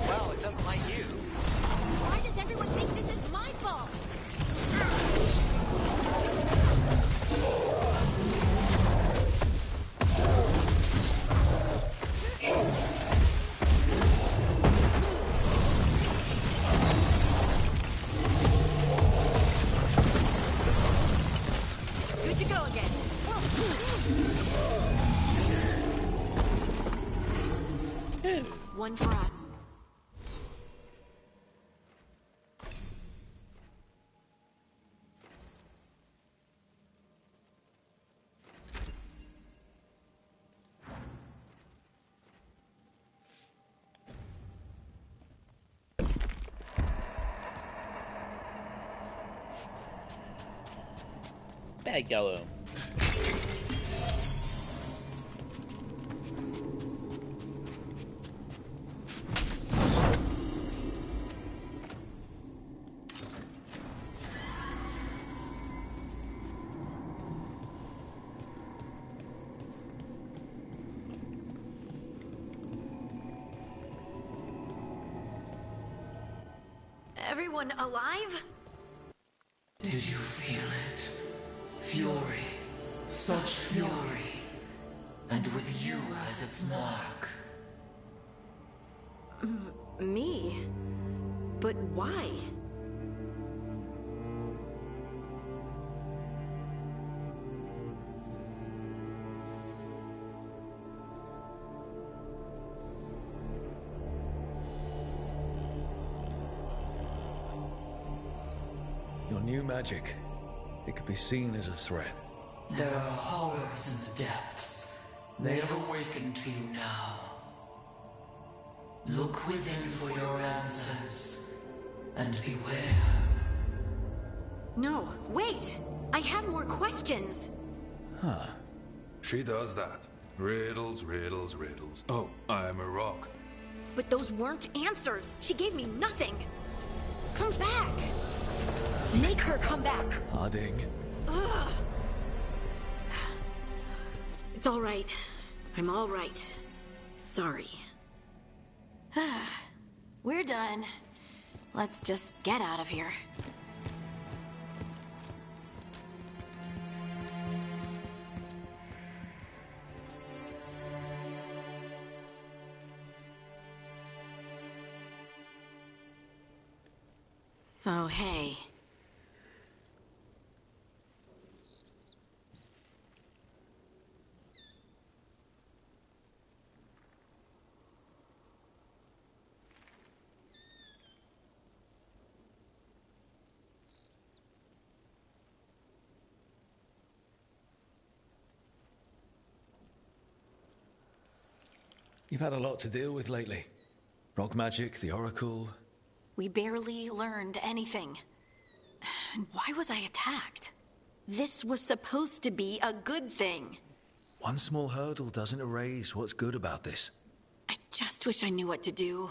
Well, it doesn't like you. Why does everyone think this is my fault? Good to go again. One for us. Yeah, yellow. Everyone alive? Did you feel it? Fury. Such fury. And with you as its mark. Me? But why? Your new magic. It could be seen as a threat. There are horrors in the depths. They have awakened to you now. Look within for your answers. And beware. No, wait! I have more questions! Huh. She does that. Riddles, riddles, riddles. Oh, I'm a rock. But those weren't answers! She gave me nothing! Come back! Make her come back! Harding. Ugh. It's all right. I'm all right. Sorry. We're done. Let's just get out of here. Oh, hey. You've had a lot to deal with lately. Rock magic, the Oracle. We barely learned anything. And why was I attacked? This was supposed to be a good thing. One small hurdle doesn't erase what's good about this. I just wish I knew what to do.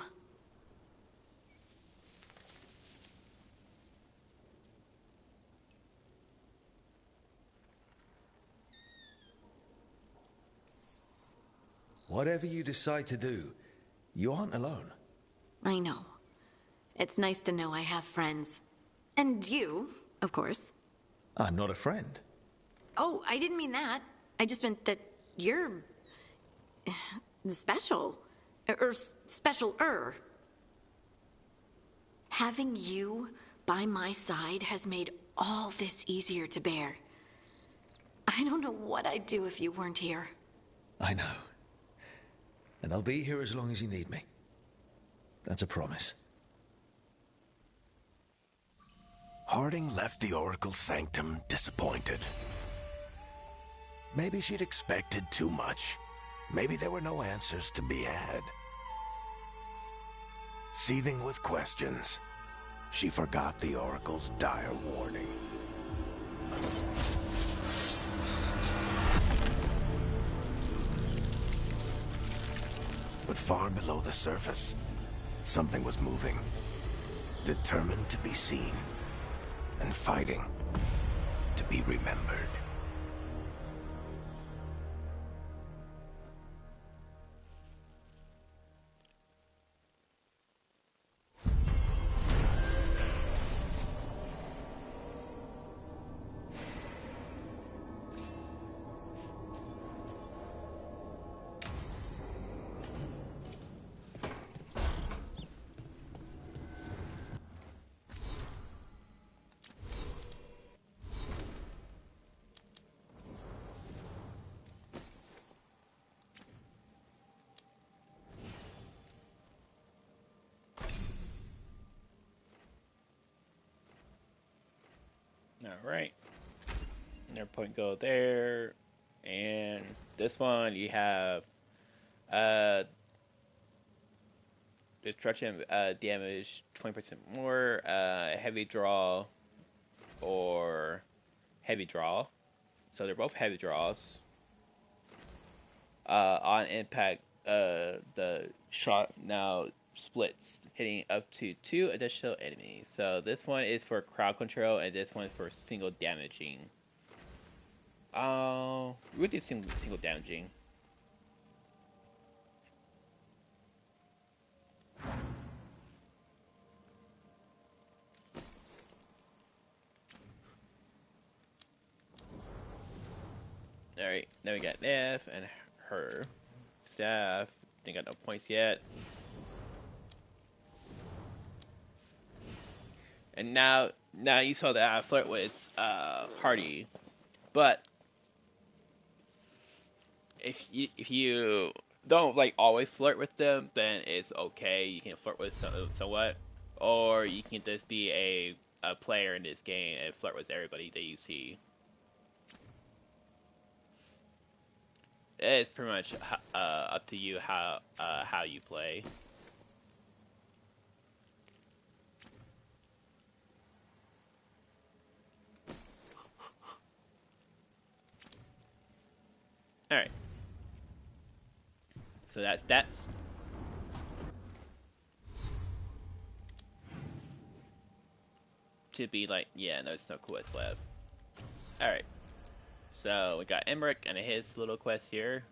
Whatever you decide to do, you aren't alone. I know. It's nice to know I have friends. And you, of course. I'm not a friend. Oh, I didn't mean that. I just meant that you're... special. Or special-er. Having you by my side has made all this easier to bear. I don't know what I'd do if you weren't here. I know. And I'll be here as long as you need me. That's a promise. Harding left the Oracle Sanctum disappointed. Maybe she'd expected too much. Maybe there were no answers to be had. Seething with questions, she forgot the Oracle's dire warning. But far below the surface, something was moving. Determined to be seen. And fighting to be remembered. Alright. Another point go there. And this one you have destruction damage 20% more, heavy draw or heavy draw. So they're both heavy draws. On impact, the shot now splits, hitting up to 2 additional enemies. So this one is for crowd control, and this one is for single damaging. We would do single damaging. Alright, now we got Neff and her. Staff, they got no points yet. And now you saw that I flirt with Hardy, but if you don't like always flirt with them, then it's okay. You can flirt with somewhat, or you can just be a player in this game and flirt with everybody that you see. It's pretty much up to you how you play. All right. So that's that. To be like, yeah, no, it's no quest left. All right. So we got Emmerich and his little quest here.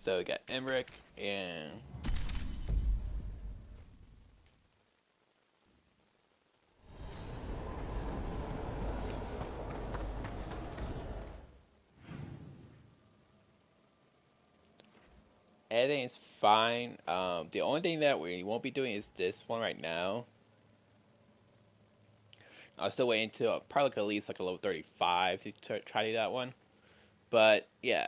So we got Emmerich and everything's fine. The only thing that we won't be doing is this one right now. I'm still waiting to probably at least like a level 35 to try to do that one. But yeah,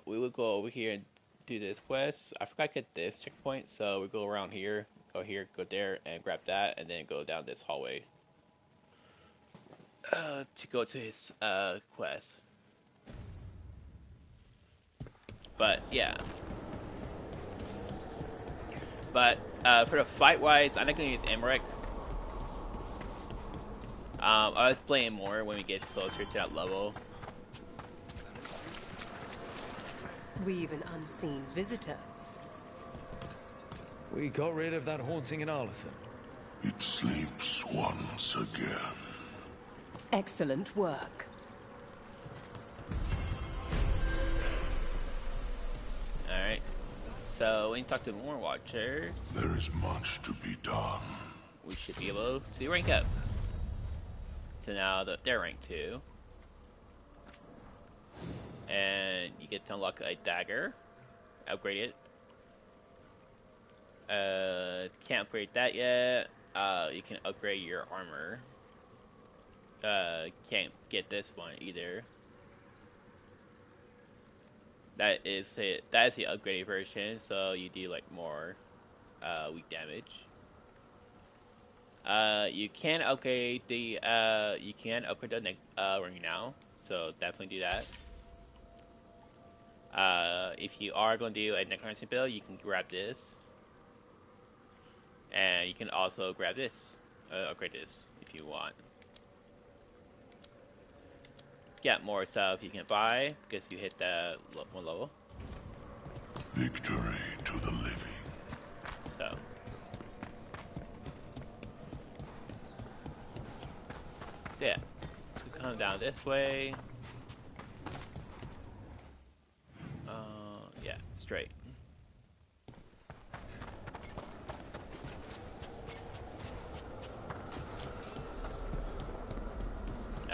we will go over here and do this quest. I forgot to get this checkpoint, so we go around here, go there, and grab that, and then go down this hallway to go to his quest. But yeah. But for the fight wise, I'm not gonna use Emmerich. I'll explain more when we get closer to that level. We've an unseen visitor. We got rid of that haunting in Arlathan. It sleeps once again. Excellent work. Alright. So, we can talk to more Watchers. There is much to be done. We should be able to rank up. So now they're rank 2. And you get to unlock a dagger. Upgrade it. Can't upgrade that yet. You can upgrade your armor. Can't get this one either. That is the upgraded version, so you do like more weak damage. You can upgrade the ring now, so definitely do that. If you are going to do a necromancy build, you can grab this, and you can also grab this, upgrade this if you want. Get more stuff you can buy because you hit that one level. Victory to the living. So. Yeah, so come down this way. Yeah, straight.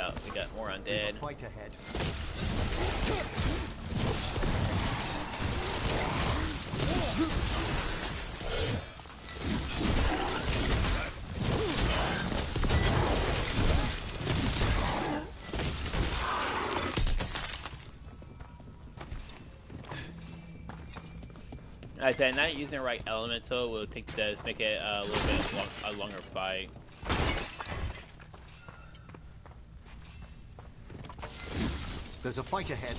Oh, we got more undead. Quite ahead. I said not using the right elemental will make it a little bit a longer fight. There's a fight ahead.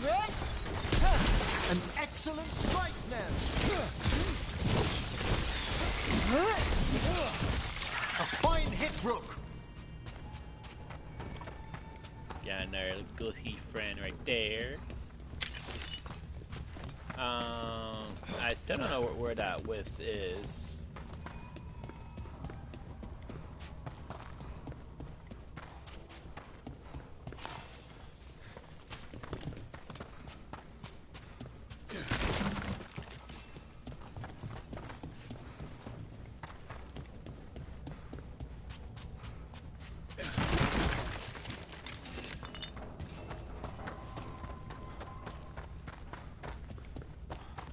An excellent strike, then. A fine hit, Rook. Got another ghosty friend right there. I still don't know where that whiffs is.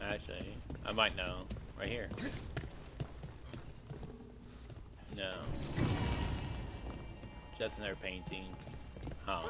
Actually, I might know. Right here. No. Just another painting. Huh.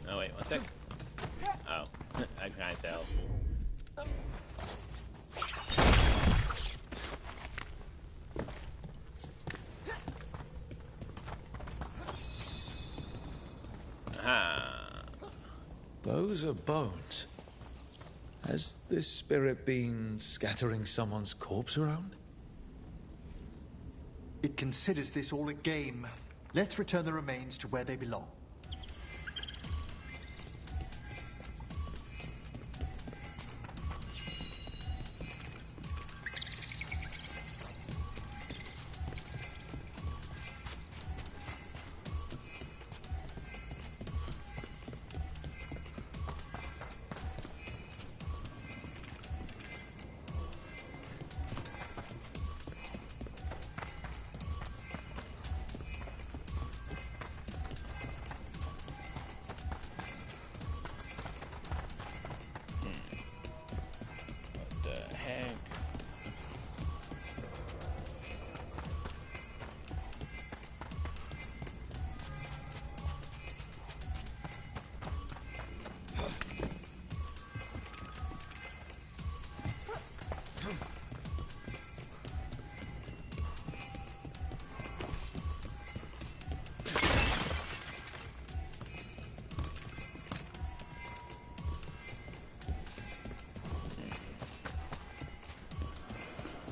Oh wait, one sec. Oh, I can't tell. Aha. Those are bones. Has this spirit been scattering someone's corpse around? It considers this all a game. Let's return the remains to where they belong. What the heck?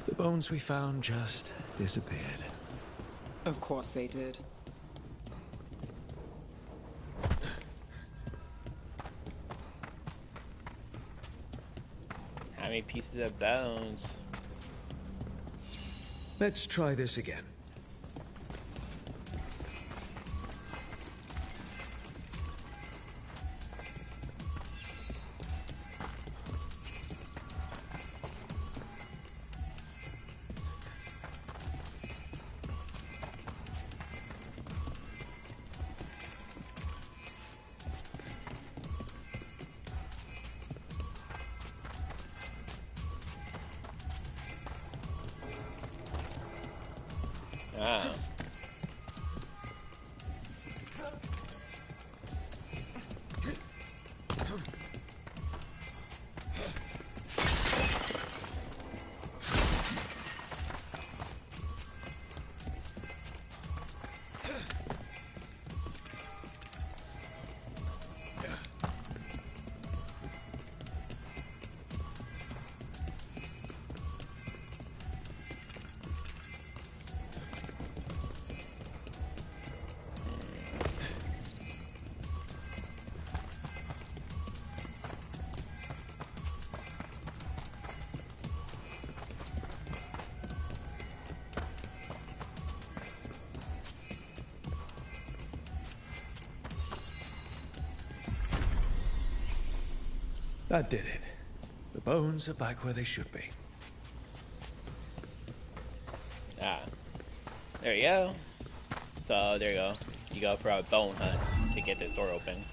The bones we found just disappeared. Of course they did. How many pieces of bones? Let's try this again. Ah. That did it. The bones are back where they should be. Ah. There you go. So, there you go. You go for a bone hunt to get this door open.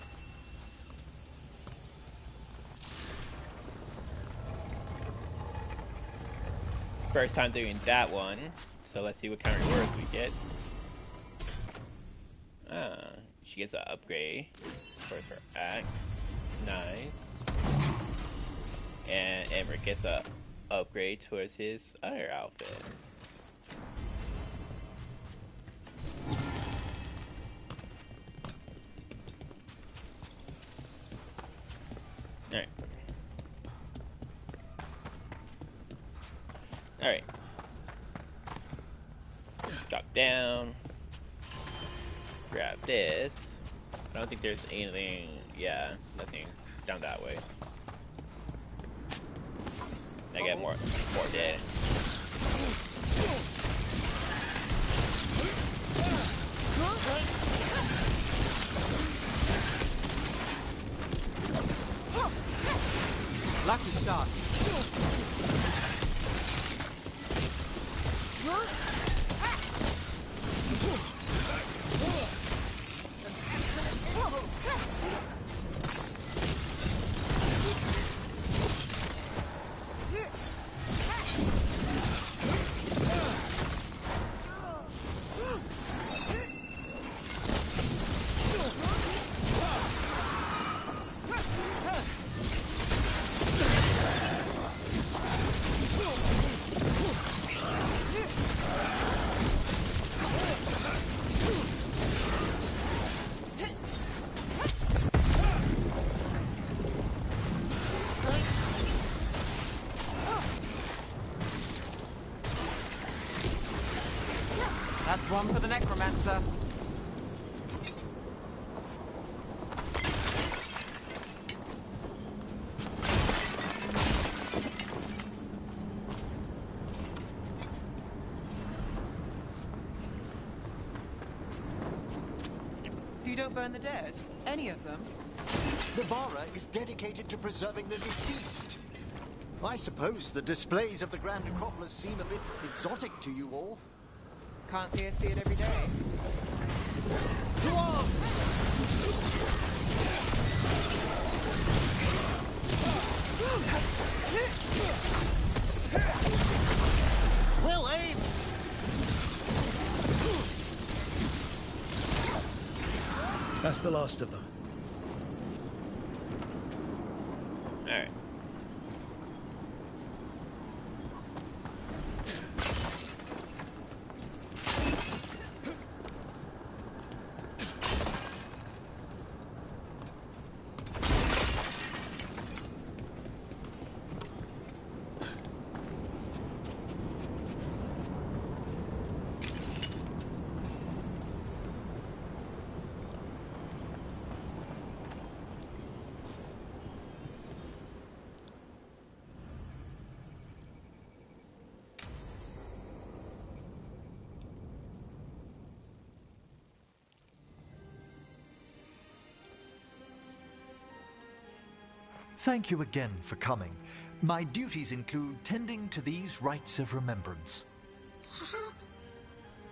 First time doing that one. So let's see what kind of rewards we get. She gets an upgrade towards her axe. Nice. And Emmer gets a upgrade towards his other outfit. Alright. Alright. Drop down. Grab this. I don't think there's anything. Yeah, nothing down that way. I get more dead. Lucky shot. That's one for the necromancer. So you don't burn the dead? Any of them? Navarra is dedicated to preserving the deceased. I suppose the displays of the Grand Necropolis seem a bit exotic to you all. Can't say I see it every day. Well aimed! That's the last of them. Alright. Thank you again for coming. My duties include tending to these rites of remembrance.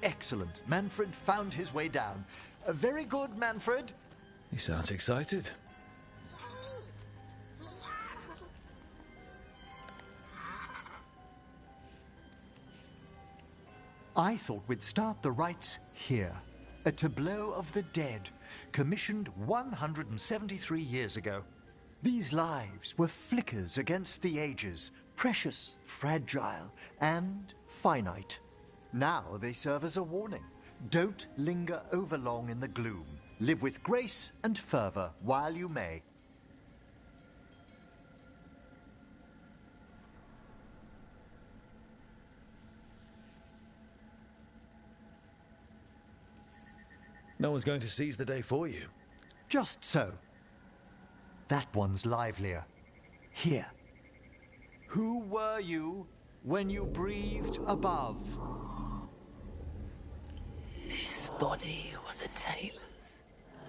Excellent. Manfred found his way down. Very good, Manfred. He sounds excited. I thought we'd start the rites here. A tableau of the dead, commissioned 173 years ago. These lives were flickers against the ages, precious, fragile, and finite. Now they serve as a warning. Don't linger overlong in the gloom. Live with grace and fervor while you may. No one's going to seize the day for you. Just so. That one's livelier. Here. Who were you when you breathed above? This body was a tailor's,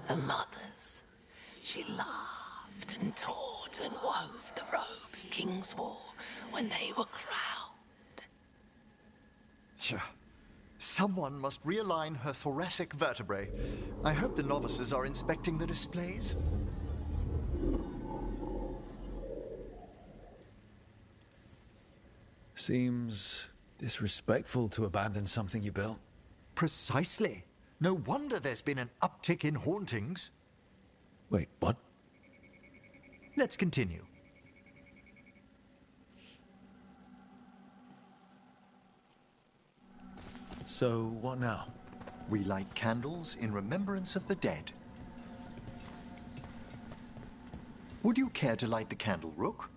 a mother's. She laughed and taught and wove the robes kings wore when they were crowned. Tja. Someone must realign her thoracic vertebrae. I hope the novices are inspecting the displays. Seems Disrespectful to abandon something you built. Precisely. No wonder there's been an uptick in hauntings. Wait, what? Let's continue. So, what now? We light candles in remembrance of the dead. Would you care to light the candle, Rook?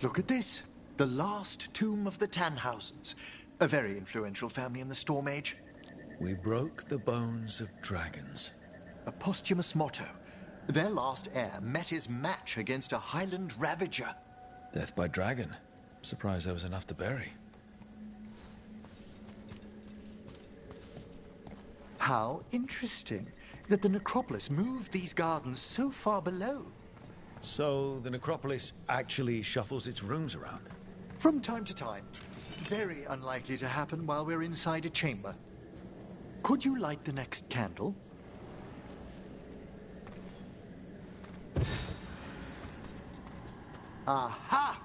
Look at this. The last tomb of the Tannhausens. A very influential family in the Storm Age. We broke the bones of dragons. A posthumous motto. Their last heir met his match against a Highland Ravager. Death by dragon. Surprised there was enough to bury. How interesting that the necropolis moved these gardens so far below. So the necropolis actually shuffles its rooms around? From time to time. Very unlikely to happen while we're inside a chamber. Could you light the next candle? Aha!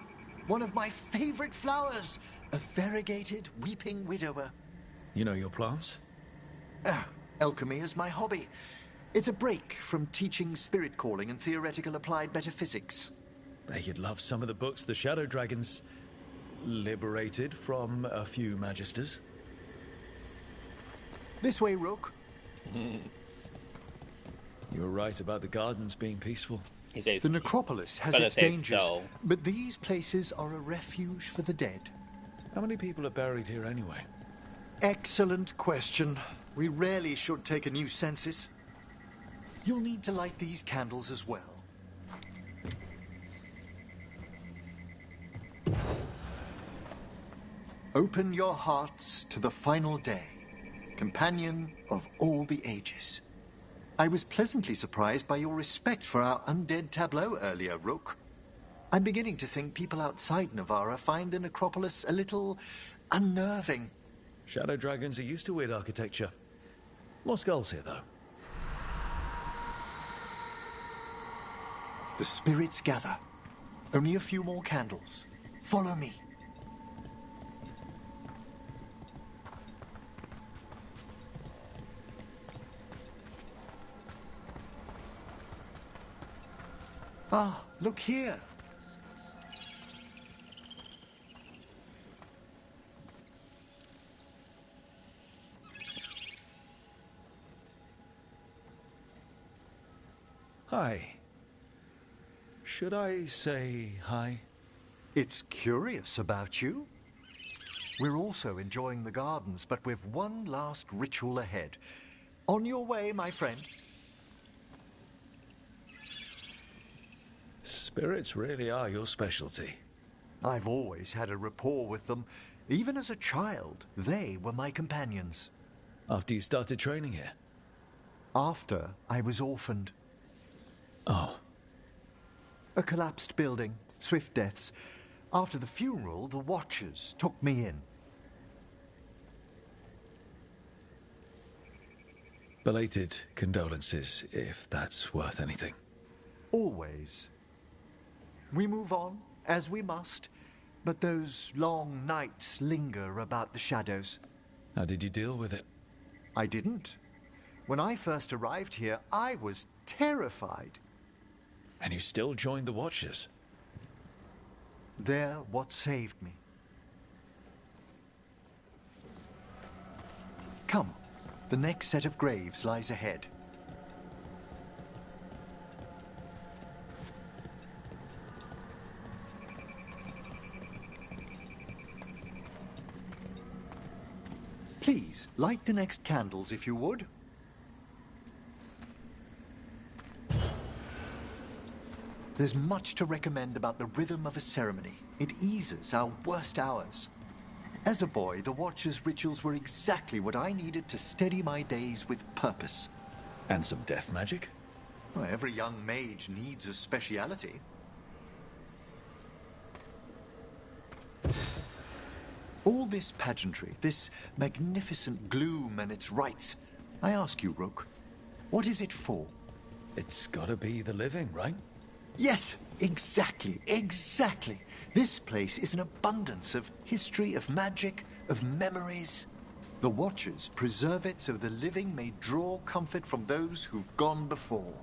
One of my favorite flowers! A variegated weeping widower. You know your plants? Alchemy is my hobby. It's a break from teaching spirit calling and theoretical applied metaphysics. Bet you'd love some of the books the Shadow Dragons liberated from a few magisters. This way, Rook. You were right about the gardens being peaceful. The necropolis has its dangers, but these places are a refuge for the dead. How many people are buried here anyway? Excellent question. We rarely should take a new census. You'll need to light these candles as well. Open your hearts to the final day, companion of all the ages. I was pleasantly surprised by your respect for our undead tableau earlier, Rook. I'm beginning to think people outside Navarra find the necropolis a little unnerving. Shadow Dragons are used to weird architecture. More skulls here, though. The spirits gather. Only a few more candles. Follow me. Ah, look here. Hi. Should I say hi? It's curious about you. We're also enjoying the gardens, but with one last ritual ahead. On your way, my friend. Spirits really are your specialty. I've always had a rapport with them. Even as a child, they were my companions. After you started training here? After I was orphaned. Oh. A collapsed building, swift deaths. After the funeral, the Watchers took me in. Belated condolences, if that's worth anything. Always. We move on, as we must, but those long nights linger about the shadows. How did you deal with it? I didn't. When I first arrived here, I was terrified. And you still joined the Watchers? They're what saved me. Come, the next set of graves lies ahead. Please, light the next candles if you would. There's much to recommend about the rhythm of a ceremony. It eases our worst hours. As a boy, the Watcher's rituals were exactly what I needed to steady my days with purpose. And some death magic? Well, every young mage needs a speciality. All this pageantry, this magnificent gloom and its rites, I ask you, Rook, what is it for? It's gotta be the living, right? Yes, Exactly, exactly. This place is an abundance of history, of magic, of memories. The Watchers preserve it so the living may draw comfort from those who've gone before.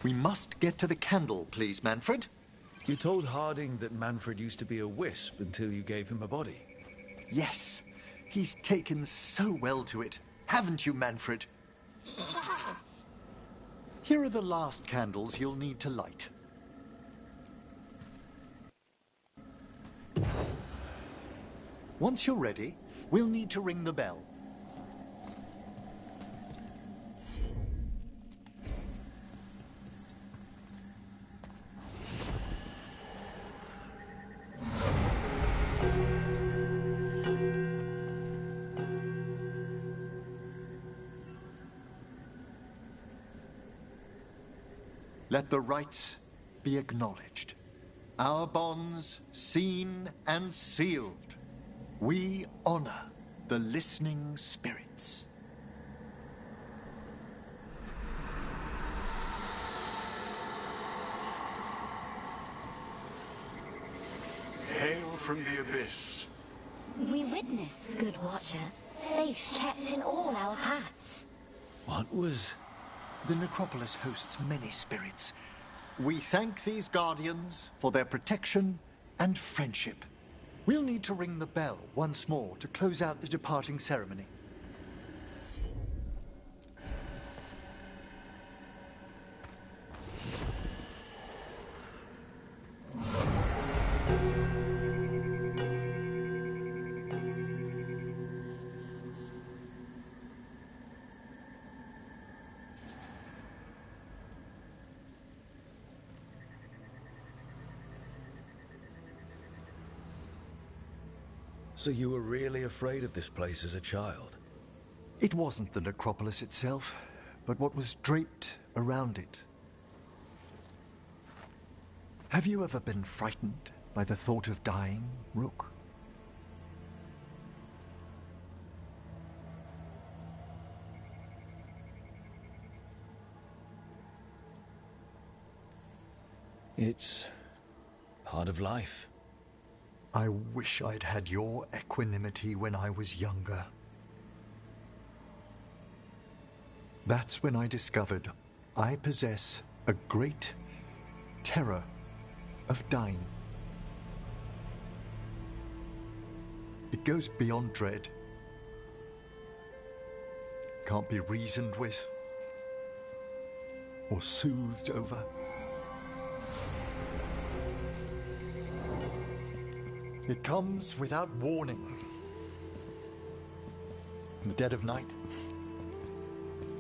We must get to the candle, please, Manfred. You told Harding that Manfred used to be a wisp until you gave him a body. Yes, he's taken so well to it. Haven't you, Manfred? Here are the last candles you'll need to light. Once you're ready, we'll need to ring the bell. Let the rites be acknowledged. Our bonds seen and sealed. We honor the listening spirits. Hail from the abyss. We witness, good Watcher, faith kept in all our paths. What was... The necropolis hosts many spirits. We thank these guardians for their protection and friendship. We'll need to ring the bell once more to close out the departing ceremony. So you were really afraid of this place as a child? It wasn't the necropolis itself, but what was draped around it. Have you ever been frightened by the thought of dying, Rook? It's part of life. I wish I'd had your equanimity when I was younger. That's when I discovered I possess a great terror of dying. It goes beyond dread. Can't be reasoned with or soothed over. It comes without warning. In the dead of night,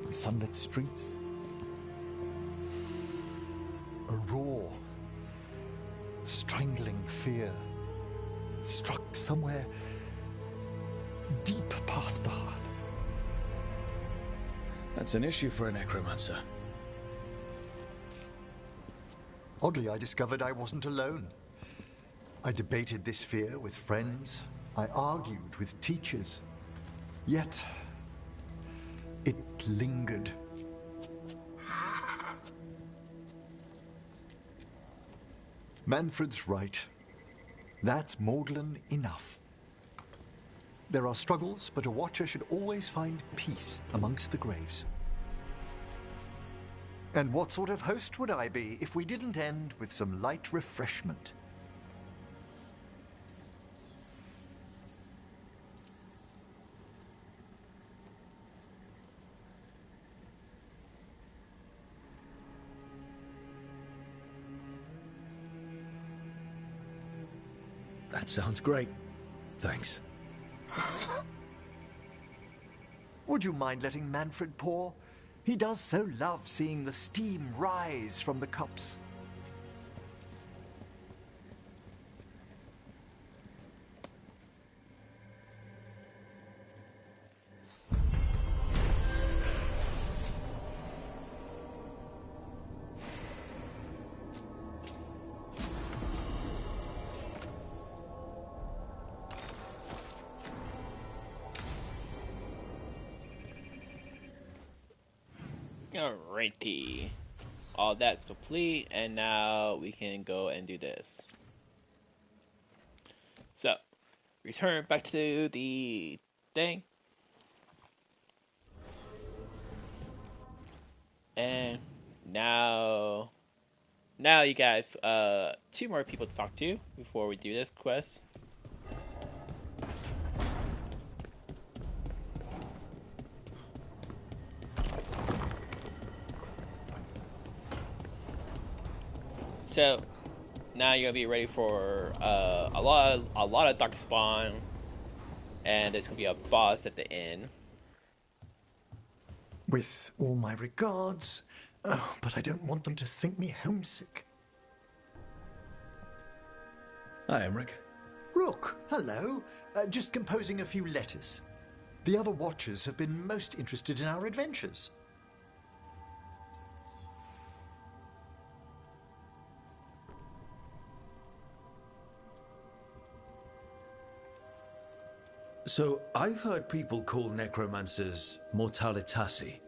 in sunlit streets, a raw, strangling fear struck somewhere deep past the heart. That's an issue for a necromancer. Oddly, I discovered I wasn't alone. I debated this fear with friends. I argued with teachers. Yet, it lingered. Manfred's right. That's maudlin enough. There are struggles, but a Watcher should always find peace amongst the graves. And what sort of host would I be if we didn't end with some light refreshment? That sounds great. Thanks. Would you mind letting Manfred pour? He does so love seeing the steam rise from the cups. Alrighty. All that's complete, and now we can go and do this. So, return back to the thing. And now you guys, two more people to talk to before we do this quest. So now you're gonna be ready for a lot of Darkspawn, and there's gonna be a boss at the end. With all my regards, but I don't want them to think me homesick. Hi, Emmerich. Rook, hello. Just composing a few letters. The other Watchers have been most interested in our adventures. So, I've heard people call necromancers mortalitasi.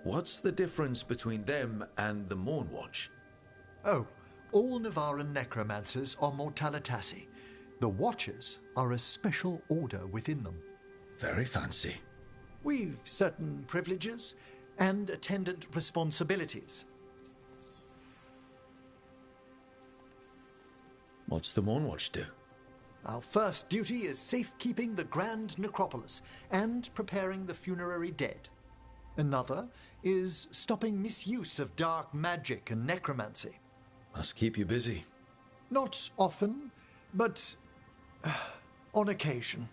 What's the difference between them and the Mornwatch? Oh, all Navaran necromancers are mortalitasi. The Watchers are a special order within them. Very fancy. We've certain privileges and attendant responsibilities. What's the Mornwatch do? Our first duty is safekeeping the Grand Necropolis and preparing the funerary dead. Another is stopping misuse of dark magic and necromancy. Must keep you busy. Not often, but on occasion.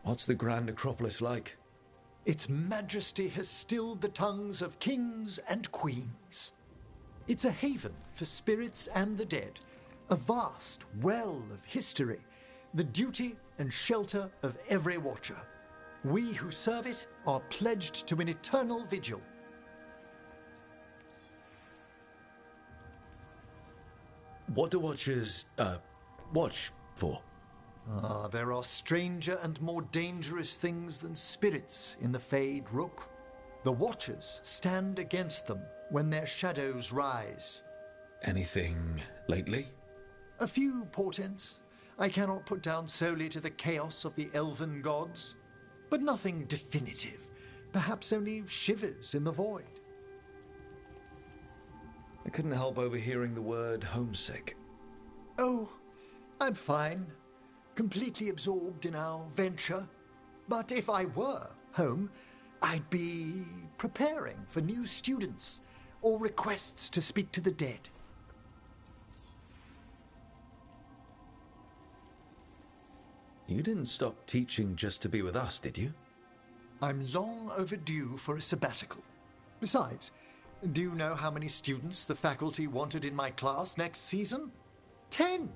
What's the Grand Necropolis like? Its majesty has stilled the tongues of kings and queens. It's a haven for spirits and the dead, a vast well of history, the duty and shelter of every Watcher. We who serve it are pledged to an eternal vigil. What do Watchers, watch for? There are stranger and more dangerous things than spirits in the Fade, Rook. The Watchers stand against them when their shadows rise. Anything lately? A few portents I cannot put down solely to the chaos of the elven gods, but nothing definitive. Perhaps only shivers in the void. I couldn't help overhearing the word homesick. Oh, I'm fine. Completely absorbed in our venture. But if I were home, I'd be preparing for new students or requests to speak to the dead. You didn't stop teaching just to be with us, did you? I'm long overdue for a sabbatical. Besides, do you know how many students the faculty wanted in my class next season? 10!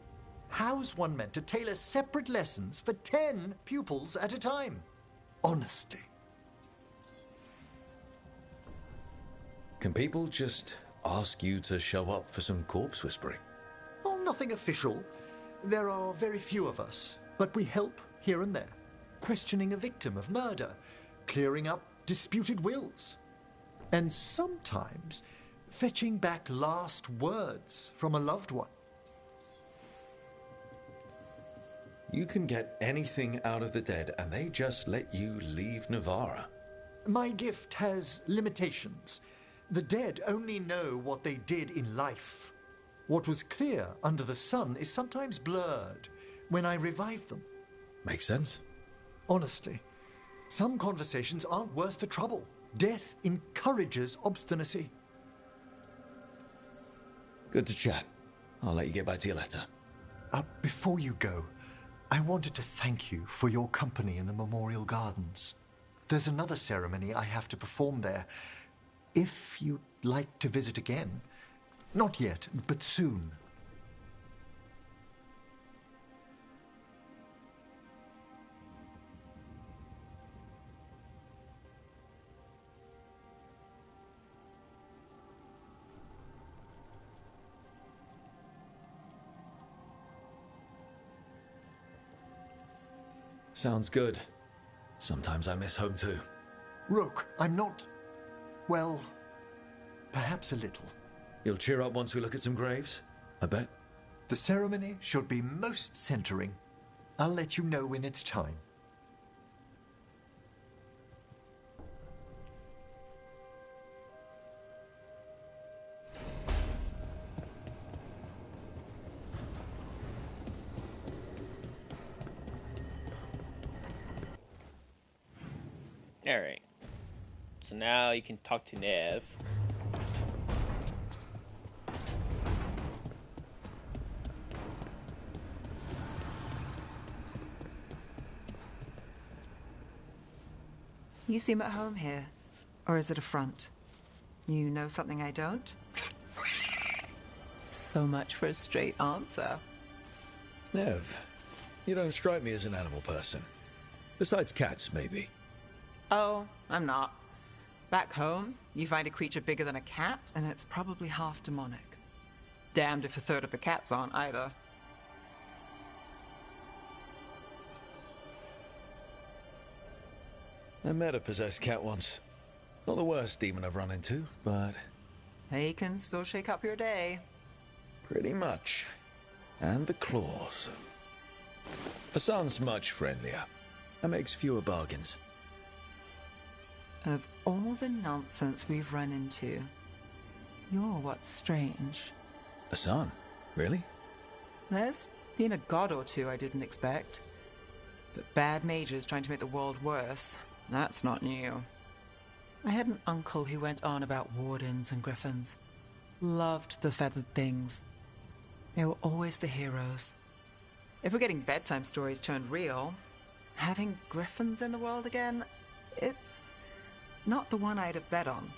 How's one meant to tailor separate lessons for 10 pupils at a time? Honestly. Can people just ask you to show up for some corpse whispering? Oh, nothing official. There are very few of us, but we help here and there. Questioning a victim of murder, clearing up disputed wills, and sometimes fetching back last words from a loved one. You can get anything out of the dead, and they just let you leave Navara. My gift has limitations. The dead only know what they did in life. What was clear under the sun is sometimes blurred when I revive them. Makes sense. Honestly, some conversations aren't worth the trouble. Death encourages obstinacy. Good to chat. I'll let you get back to your letter. Before you go, I wanted to thank you for your company in the Memorial Gardens. There's another ceremony I have to perform there. If you'd like to visit again. Not yet, but soon. Sounds good. Sometimes I miss home too. Rook, I'm not... well, perhaps a little. You'll cheer up once we look at some graves, I bet. The ceremony should be most centering. I'll let you know when it's time. Alright. So now you can talk to Nev. You seem at home here. Or is it a front? You know something I don't? So much for a straight answer. Nev, you don't strike me as an animal person. Besides cats, maybe. Oh, I'm not. Back home, you find a creature bigger than a cat, and it's probably half demonic. Damned if a third of the cats aren't either. I met a possessed cat once. Not the worst demon I've run into, but... They can still shake up your day. pretty much. And the claws. Hassan's much friendlier. And makes fewer bargains. Of all the nonsense we've run into, you're what's strange. Hassan? Really? There's been a god or two I didn't expect. But bad mages trying to make the world worse, that's not new. I had an uncle who went on about wardens and griffins. Loved the feathered things. They were always the heroes. If we're getting bedtime stories turned real, having griffins in the world again, it's not the one I'd have bet on.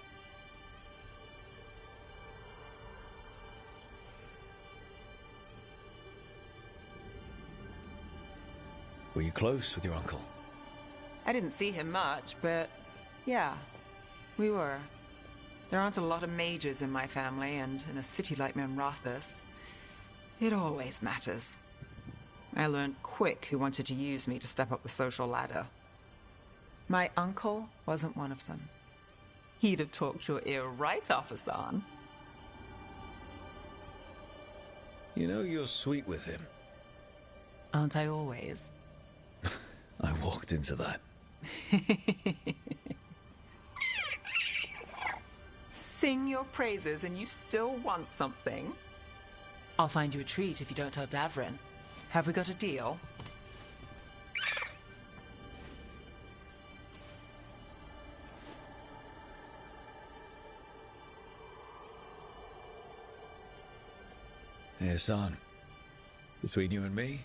Were you close with your uncle? I didn't see him much, but yeah, we were. There aren't a lot of mages in my family, and in a city like Minrathous, it always matters. I learned quick who wanted to use me to step up the social ladder. My uncle wasn't one of them. He'd have talked your ear right off, Hassan. You know you're sweet with him. Aren't I always? I walked into that. Sing your praises and you still want something? I'll find you a treat if you don't tell Davrin. Have we got a deal? Hey, Hassan. Between you and me,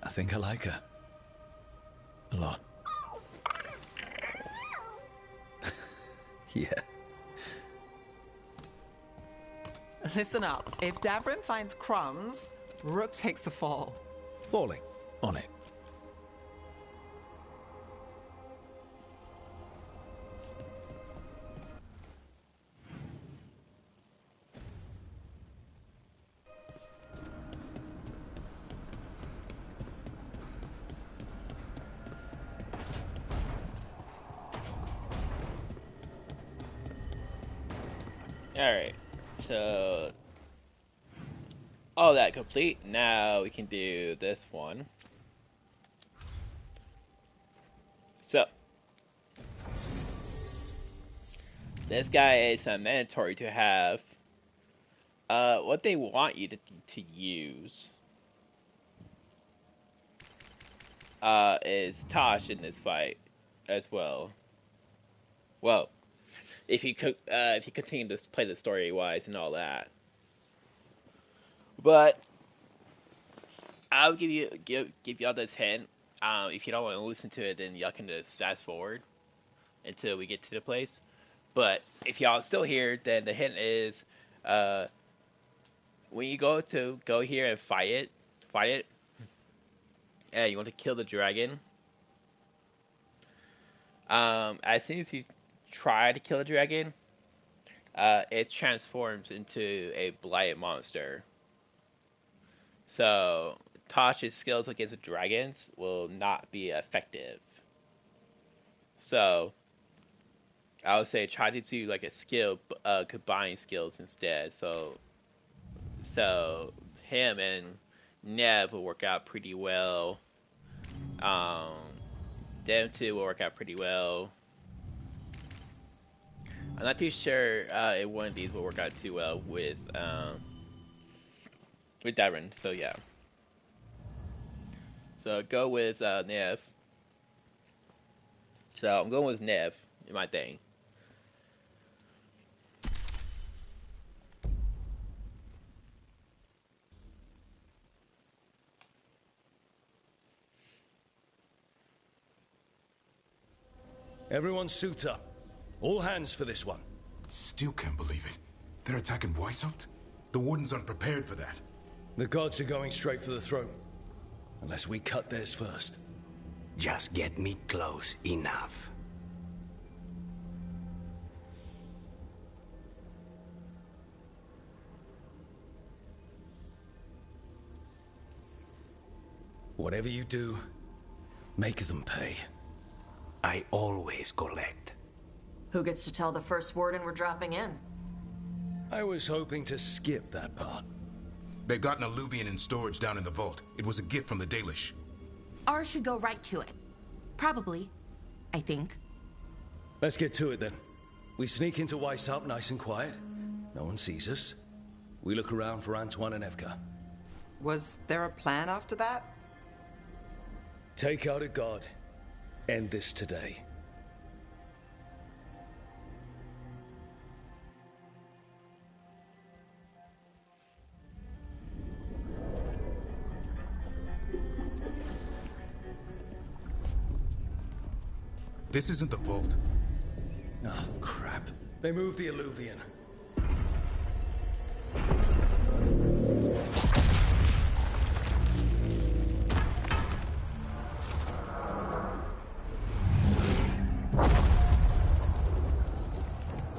I think I like her. A lot. Yeah. Listen up. If Davrin finds crumbs, Rook takes the fall. Falling. On it. Alright, so all that complete. Now we can do this one. So this guy is mandatory to have. What they want you to use is Tosh in this fight as well. Well, if you continue to play the story wise and all that, but I'll give y'all this hint. If you don't want to listen to it, then y'all can just fast forward until we get to the place. But if y'all still here, then the hint is, when you go here and fight it, and you want to kill the dragon. As soon as you try to kill a dragon, it transforms into a blighted monster. So Tosh's skills against dragons will not be effective. So I would say try to do like a skill, combine skills instead. So him and Nev will work out pretty well. Them two will work out pretty well. I'm not too sure if one of these will work out too well with Darren. So yeah. So go with Nev. So I'm going with Nev in my thing. Everyone suit up. All hands for this one. Still can't believe it. They're attacking Weishaupt? The Wardens aren't prepared for that. The gods are going straight for the throne. Unless we cut theirs first. Just get me close enough. Whatever you do, make them pay. I always collect. Who gets to tell the first warden we're dropping in? I was hoping to skip that part. They've got an alluvian in storage down in the vault. It was a gift from the Dalish. Ours should go right to it. Probably. I think. Let's get to it then. We sneak into Weishaupt nice and quiet. No one sees us. We look around for Antoine and Evka. Was there a plan after that? Take out a god. End this today. This isn't the vault. Oh, crap. They moved the alluvian.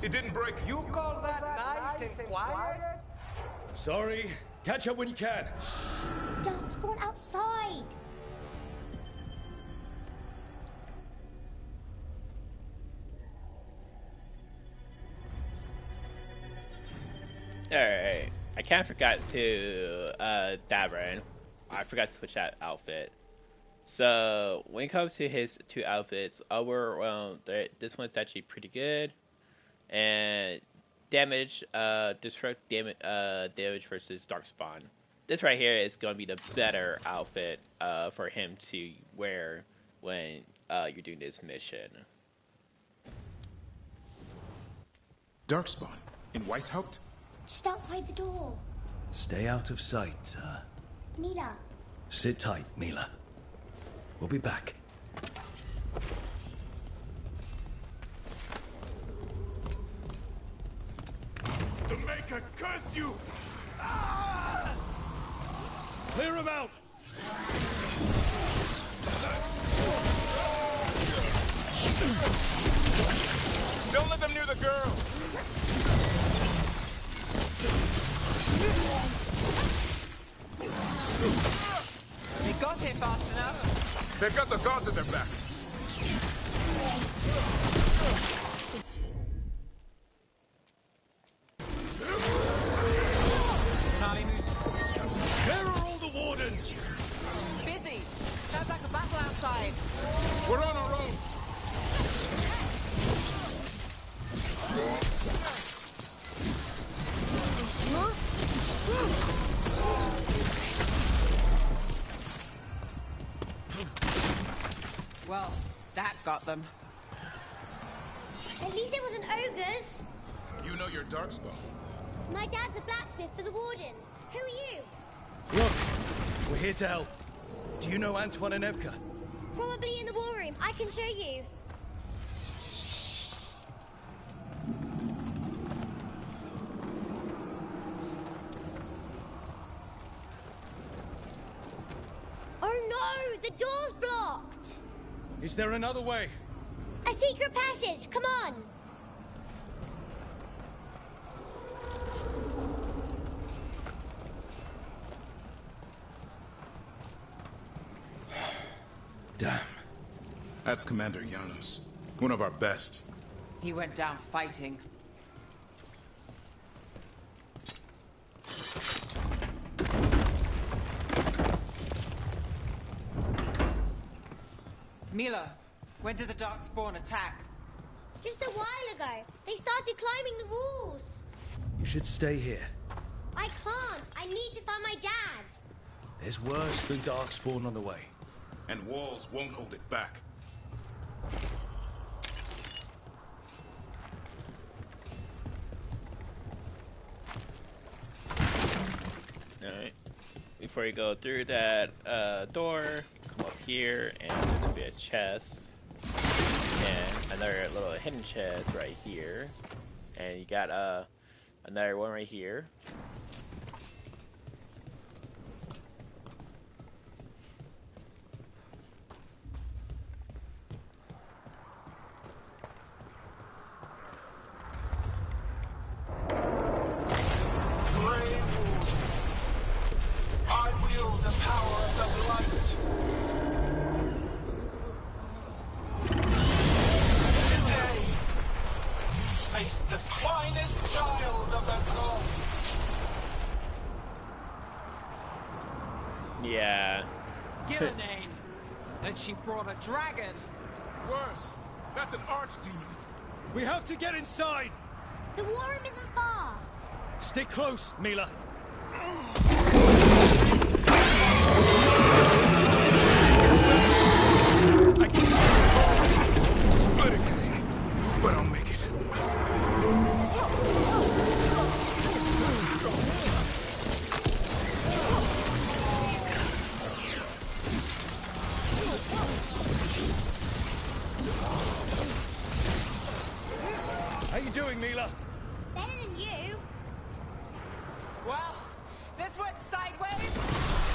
It didn't break. You call that nice and quiet? Sorry. Catch up when you can. Darkspawn outside. Alright. I kind of forgot to Darren. I forgot to switch that outfit. So when it comes to his two outfits, this one's actually pretty good. And damage, destruct damage versus Darkspawn. This right here is going to be the better outfit for him to wear when you're doing this mission. Darkspawn? In Weishaupt? Just outside the door. Stay out of sight. Mila. Sit tight, Mila. We'll be back. The Maker curse you! Clear him out! Don't let them near the girl! They got here fast enough. They've got the gods at their back. Where are all the wardens? Busy. Sounds like a battle outside. We're on our own. Well, that got them. At least it wasn't ogres. You know your Darkspawn. My dad's a blacksmith for the Wardens. Who are you? Look, we're here to help. Do you know Antoine and Evka? Probably in the war room. I can show you. Oh no! The door's blocked! Is there another way? A secret passage! Come on! Damn. That's Commander Janos. One of our best. He went down fighting. Mila, when did the Darkspawn attack? Just a while ago. They started climbing the walls. You should stay here. I can't. I need to find my dad. There's worse than Darkspawn on the way. And walls won't hold it back. Alright. Before you go through that door, come up here, and there's gonna be a chest. And another little hidden chest right here. And you got another one right here. I wield the power of the light. Today, you face the finest child of the gods. Yeah. Gillenane. Then she brought a dragon. Worse. That's an archdemon. We have to get inside! The war room isn't far. Stick close, Mila. Splitting headache, but I'll make it. How you doing, Mila? Better than you. Well, this went sideways.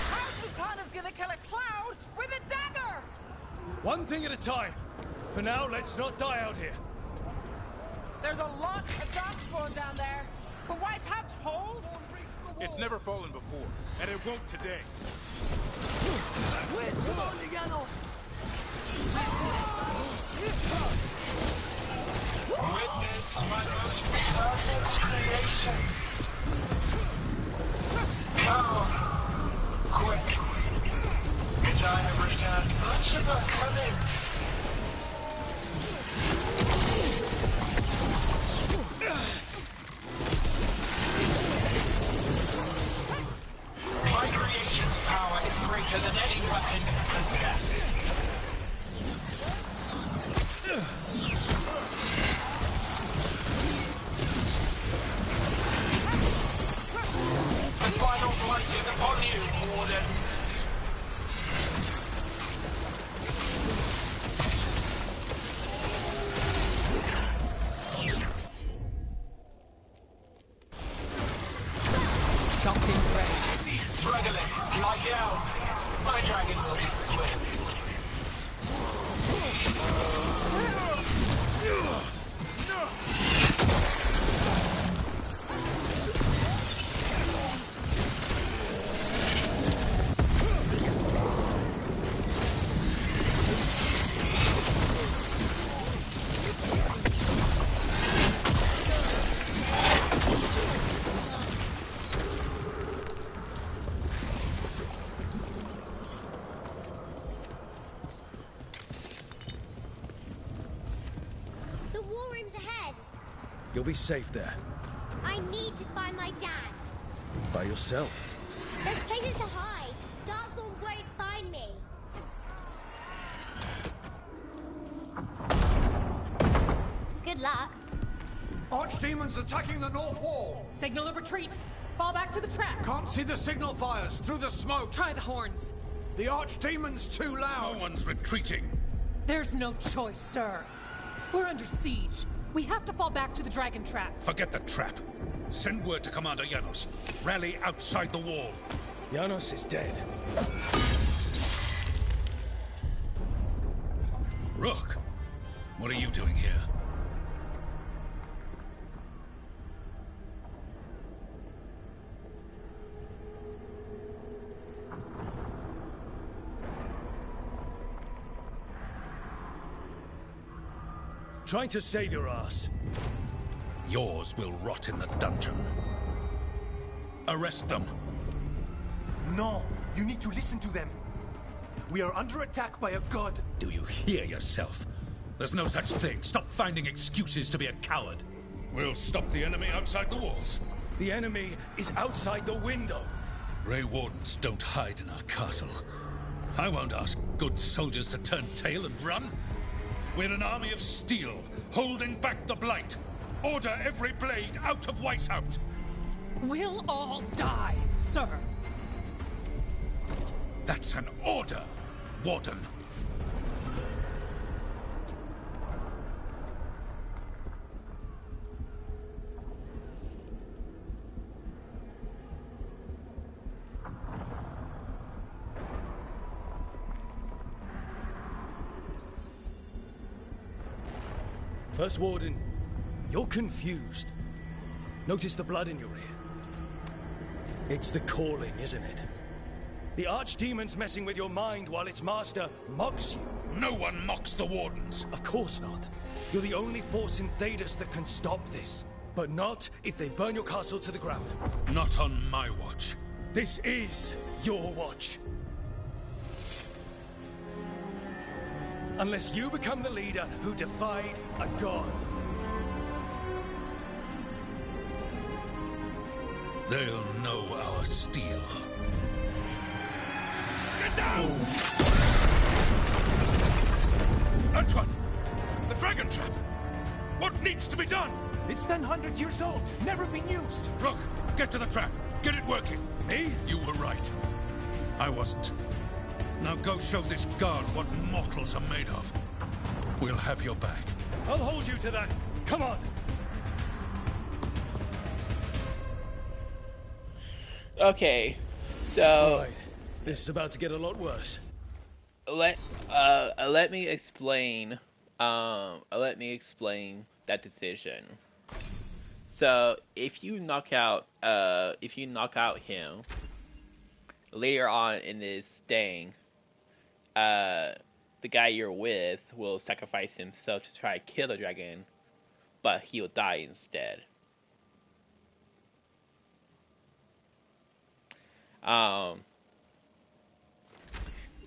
How's Lucana's gonna kill a cloud with a dagger? One thing at a time. For now, let's not die out here. There's a lot of Darkspawn down there. Can Weiss have hold? It's never fallen before, and it won't today. Where's Commander Janos? Witness my most perfect creation. Come, quick. And I have returned much of her cunning. My creation's power is greater than any weapon you possess. The final flight is upon you, Wardens. Something's ready. He's struggling. Lie down. My dragon will be swift. The war room's ahead. You'll be safe there. I need to find my dad. By yourself. There's places to hide. Darkspawn won't find me. Good luck. Archdemons attacking the north wall. Signal of retreat. Fall back to the trap. Can't see the signal fires through the smoke. Try the horns. The Archdemons too loud. No one's retreating. There's no choice, sir. We're under siege. We have to fall back to the dragon trap. Forget the trap. Send word to Commander Janos. Rally outside the wall. Janos is dead. Rook, what are you doing here? trying to save your ass. Yours will rot in the dungeon. Arrest them. No, you need to listen to them. We are under attack by a god. Do you hear yourself? There's no such thing. Stop finding excuses to be a coward. We'll stop the enemy outside the walls. The enemy is outside the window. Grey Wardens don't hide in our castle. I won't ask good soldiers to turn tail and run. We're an army of steel, holding back the blight. Order every blade out of Weishaupt. We'll all die, sir. That's an order, Warden. First Warden, you're confused. Notice the blood in your ear. It's the calling, isn't it? The Archdemon's messing with your mind while its master mocks you. No one mocks the Wardens. Of course not. You're the only force in Thedas that can stop this. But not if they burn your castle to the ground. Not on my watch. This is your watch. Unless you become the leader who defied a god. They'll know our steel. Get down! Antoine! The dragon trap! What needs to be done? It's 100 years old, never been used. Look, get to the trap. Get it working. Me? You were right. I wasn't. Now go show this guard what mortals are made of. We'll have your back. I'll hold you to that. Come on. Okay, so right. This is about to get a lot worse. Let me explain. Let me explain that decision. So if you knock out him later on in this thing, the guy you're with will sacrifice himself to try to kill the dragon, but he'll die instead.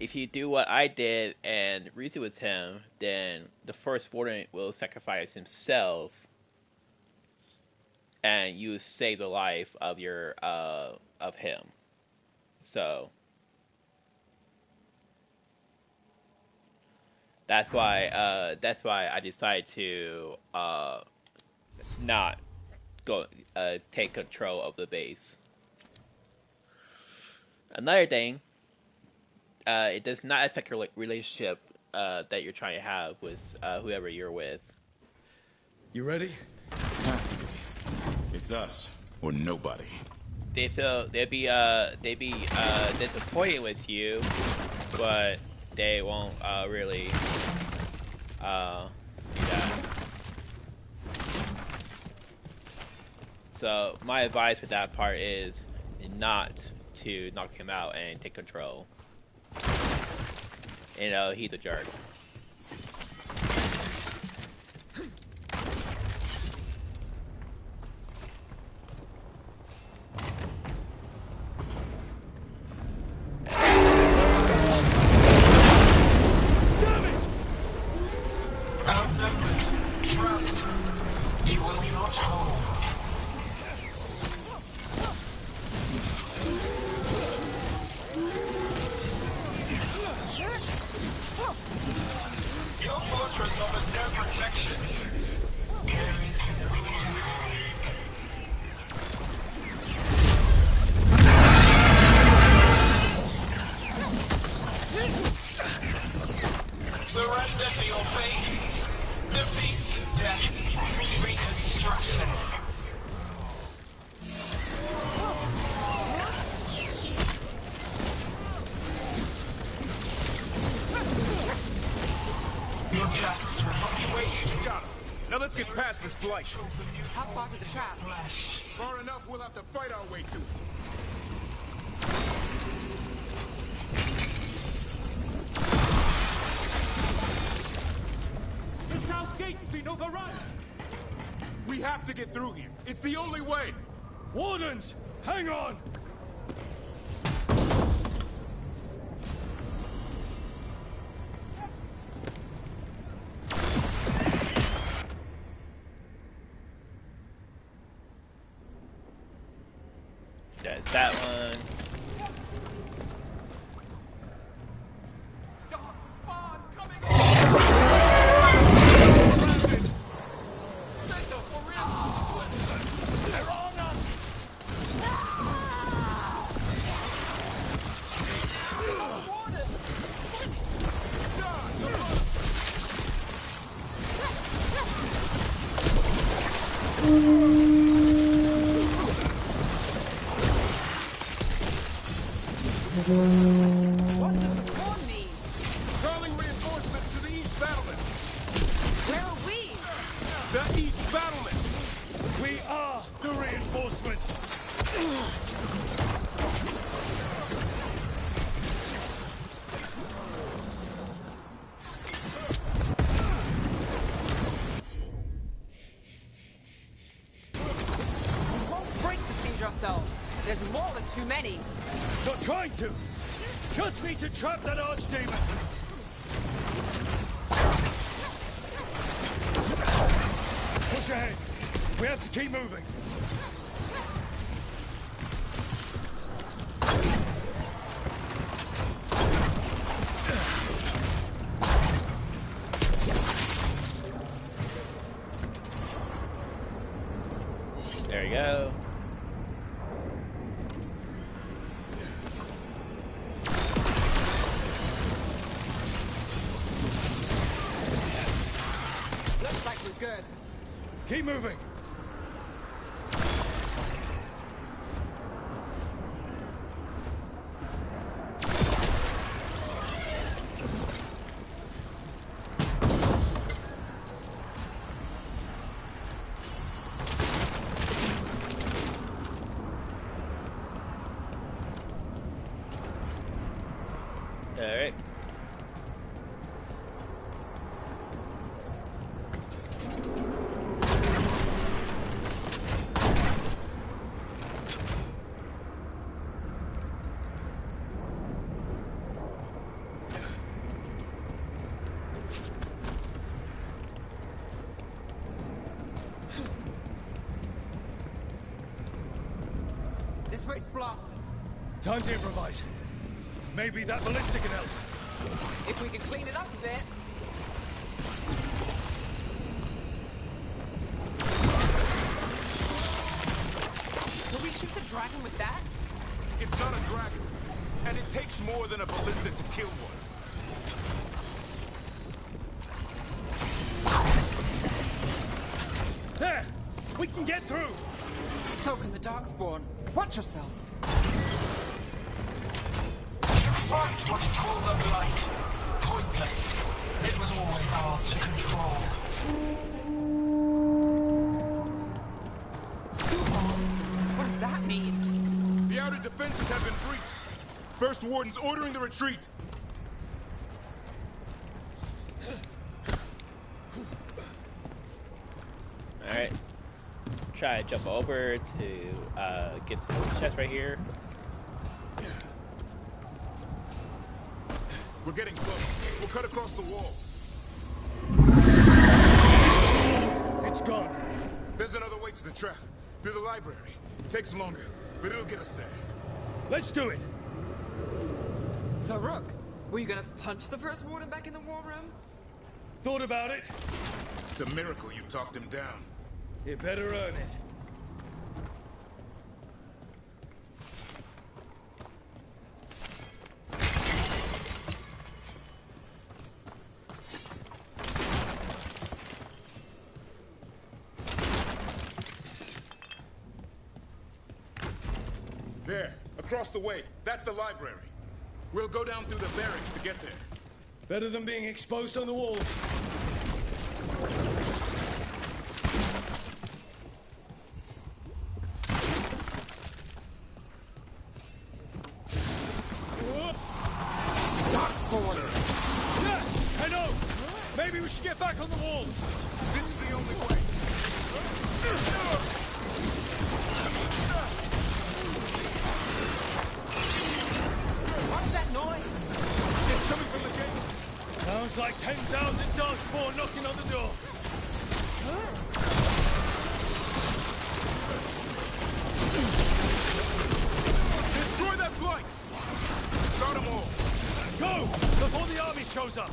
If you do what I did and reason with him, then the first warden will sacrifice himself, and you save the life of your of him. So that's why I decided to not go take control of the base. Another thing, it does not affect your relationship that you're trying to have with whoever you're with. You ready? Have to be. It's us or nobody. They'd be disappointed with you, but they won't really do that. So my advice with that part is not to knock him out and take control. You know, he's a jerk. Now let's get past this blight. How far is the trap? Far enough, we'll have to fight our way to it. The south gate's been overrun! We have to get through here. It's the only way! Wardens! Hang on! There's that one. What does Spawn mean? Calling reinforcements to the east battlement. Where are we? The east battlement. We are the reinforcements. We won't break the siege ourselves. There's more than too many. Not trying to. Just need to trap that archdemon. Push ahead. We have to keep moving. There you go. Looks like we're good. Keep moving. Alright. This way's blocked. Time to improvise. Maybe that ballista can help. If we can clean it up a bit. Will we shoot the dragon with that? It's not a dragon. And it takes more than a ballista to kill one. There! We can get through! So can the Darkspawn. Watch yourself. Fight what you call the blight. Pointless. It was always ours to control. What does that mean? The outer defenses have been breached. First Warden's ordering the retreat. Alright. Try to jump over to get to the chest right here. We're getting close. We'll cut across the wall. It's gone. There's another way to the trap. Through the library. Takes longer, but it'll get us there. Let's do it. So, Rook, were you gonna punch the first warden back in the war room? Thought about it. It's a miracle you talked him down. You better earn it. There, across the way. That's the library. We'll go down through the barracks to get there. Better than being exposed on the walls. Darkspawn! Yeah, I know! Maybe we should get back back on the wall! This is the only way! What's that noise? It's coming from the gate! Sounds like 10,000 darkspawn knocking on the door. Destroy that blight! Start them all! Go! Before the army shows up!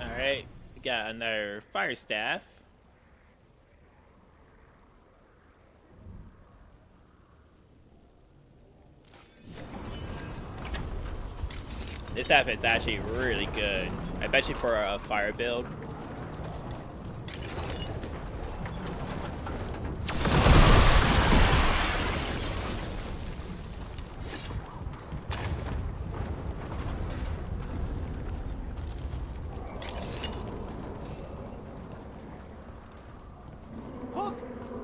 Alright, we got another fire staff. This staff is actually really good, especially for a fire build. Look!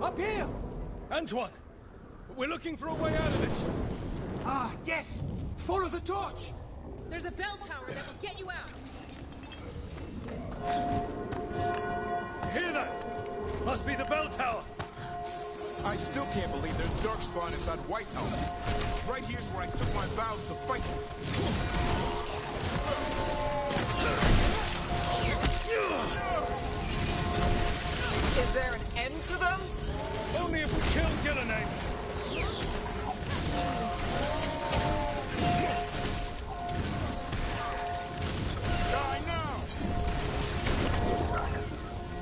Up here! Antoine! We're looking for a way out of this! Ah, yes! Follow the torch! There's a bell tower that will get you out. You hear that? Must be the bell tower! I still can't believe there's darkspawn inside White's house. Right here's where I took my vows to fight. Is there an end to them? Only if we kill Gillenane. Die now!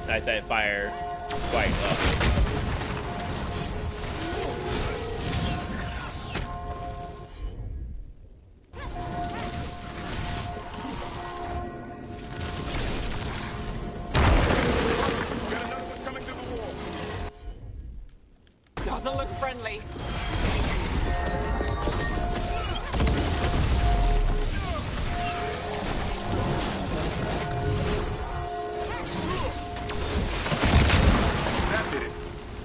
Nice that fire quite lovely. Doesn't look friendly. That did it.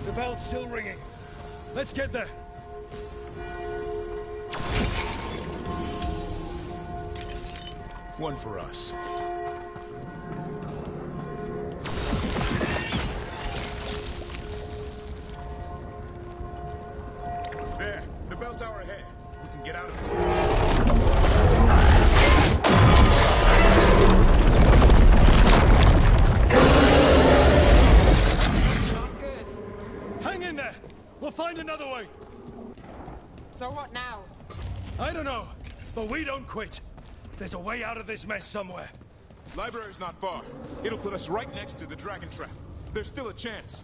The bell's still ringing. Let's get there. One for us. There, the bell tower ahead. We can get out of this. Not good. Hang in there! We'll find another way! So what now? I don't know, but we don't quit. There's a way out of this mess somewhere. Library's not far. It'll put us right next to the dragon trap. There's still a chance.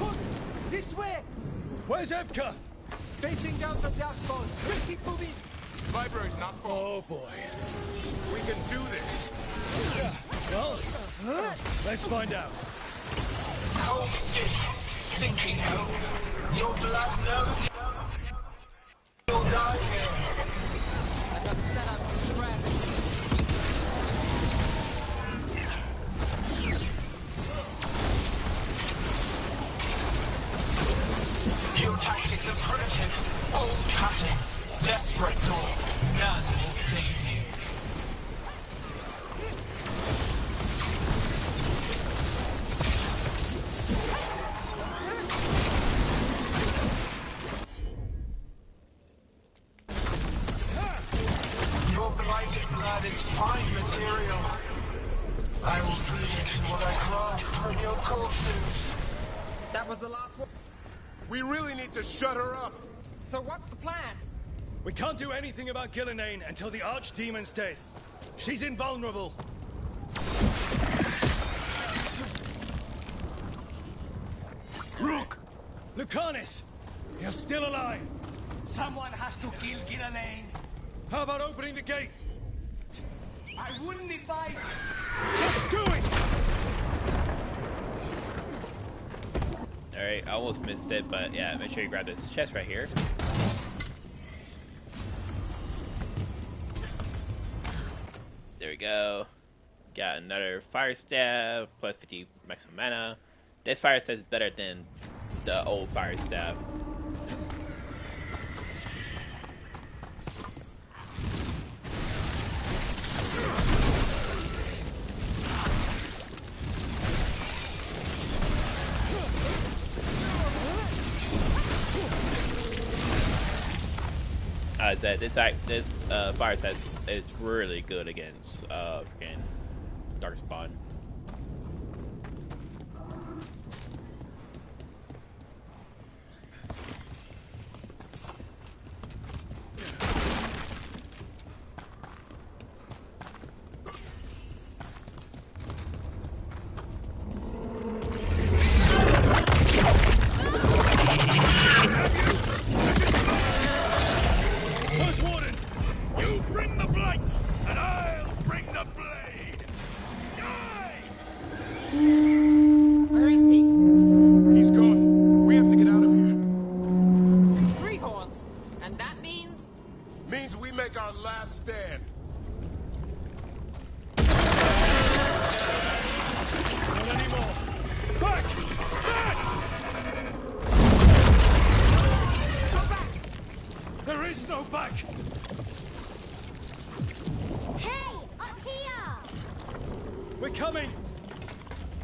Look! This way! Where's Evka? Facing down the darkspawn. Let's keep moving. Library's not far. Oh boy. We can do this. Well, let's find out. Cold skins, sinking home. Your blood knows you'll die here. I got set up the dragon. Your tactics are primitive, old patterns, desperate goals. None will save you. Your blighted blood is fine material. I will feed it to what I craft from your corpses. That was the last one. We really need to shut her up. So what's the plan? We can't do anything about Gillenane until the Archdemon's dead. She's invulnerable. Rook! Lucanus! You're still alive! Someone has to kill Gillenane. How about opening the gate? I wouldn't if I... Just do it! Alright, I almost missed it, but yeah, make sure you grab this chest right here. There we go. Got another fire staff, plus 50 maximum mana. This fire staff is better than the old fire staff. This fire set is really good against freaking Darkspawn.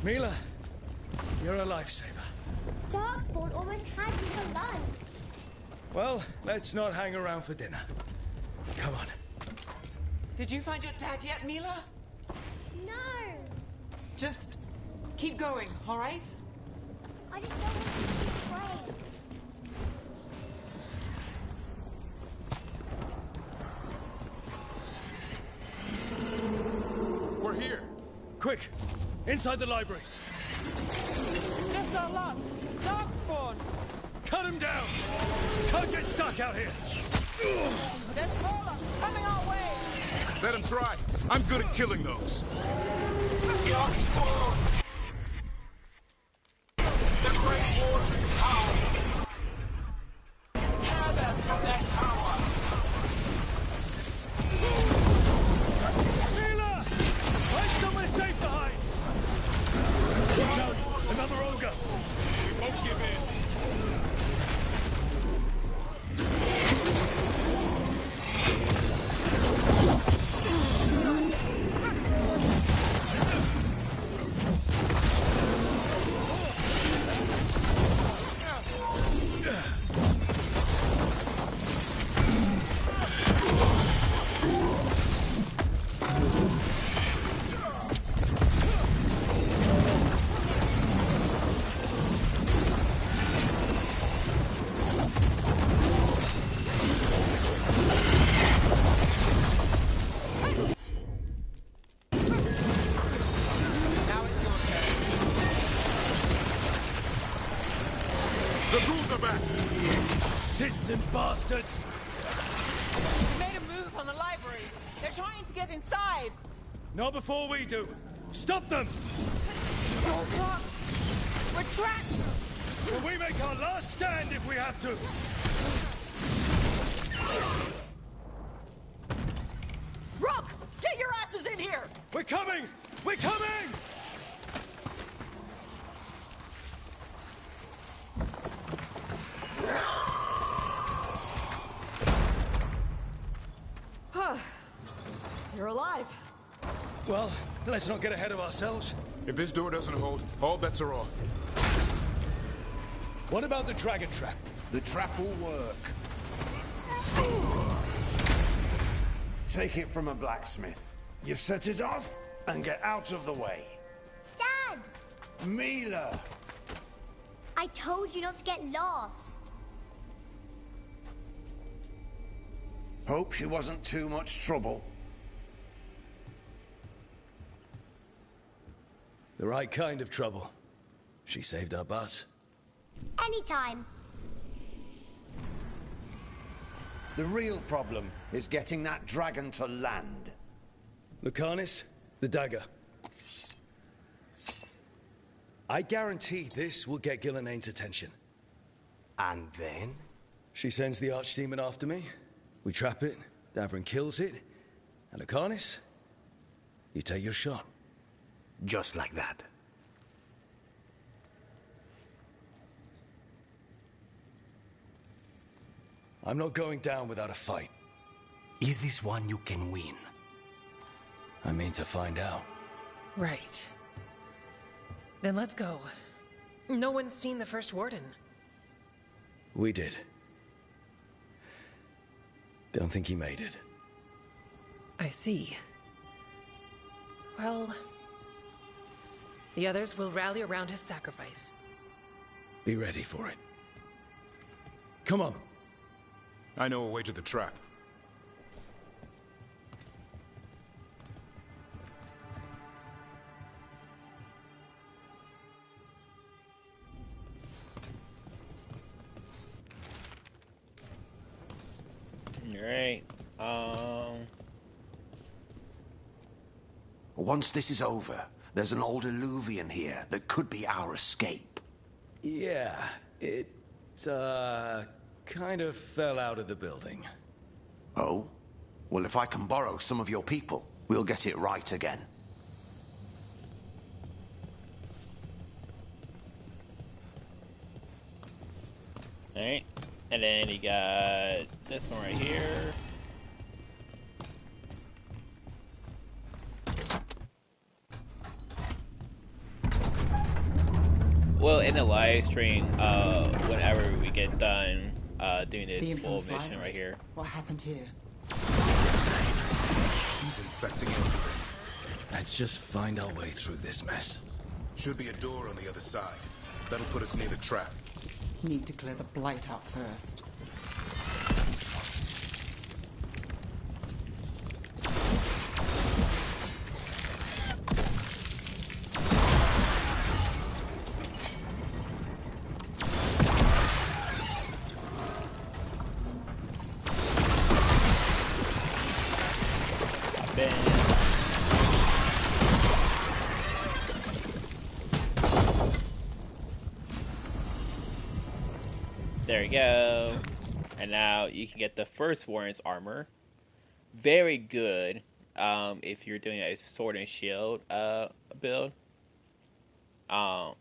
Mila, you're a lifesaver. Darkspawn almost had me for lunch. Well, let's not hang around for dinner. Come on. Did you find your dad yet, Mila? No. Just keep going, all right? I just don't want to be afraid. We're here. Quick, inside the library. Just our luck. Darkspawn. Cut him down. Can't get stuck out here. There's more coming our way. Let him try. I'm good at killing those. Darkspawn. The Great Warden's power. Tear them from their tower. Mila! Find somewhere safe to hide! Watch out! Another ogre! We won't give in. Bastards! We made a move on the library. They're trying to get inside. Not before we do. Stop them! We're trapped. Well, we make our last stand if we have to. Rook! Get your asses in here! We're coming! We're coming! You're alive. Well, let's not get ahead of ourselves. If this door doesn't hold, all bets are off. What about the dragon trap? The trap will work. Take it from a blacksmith. You set it off and get out of the way. Dad! Mila! I told you not to get lost. Hope she wasn't too much trouble. The right kind of trouble. She saved our butts. Anytime. The real problem is getting that dragon to land. Lucanis, the dagger. I guarantee this will get Gillenaine's attention. And then? She sends the Archdemon after me. We trap it, Davrin kills it, and Akanis, you take your shot. Just like that. I'm not going down without a fight. Is this one you can win? I mean to find out. Right. Then let's go. No one's seen the First Warden. We did. Don't think he made it. I see. Well, the others will rally around his sacrifice. Be ready for it. Come on. I know a way to the trap. Alright, Once this is over, there's an old Illuvian here that could be our escape. Yeah, it, kind of fell out of the building. Oh? Well, if I can borrow some of your people, we'll get it right again. alright. And then you got this one right here. Well, in the live stream, whenever we get done doing this full mission right here. What happened here? He's infecting everything. Let's just find our way through this mess. Should be a door on the other side. That'll put us near the trap. Need to clear the blight out first. There we go. And now you can get the first Warren's armor. Very good if you're doing a sword and shield build. But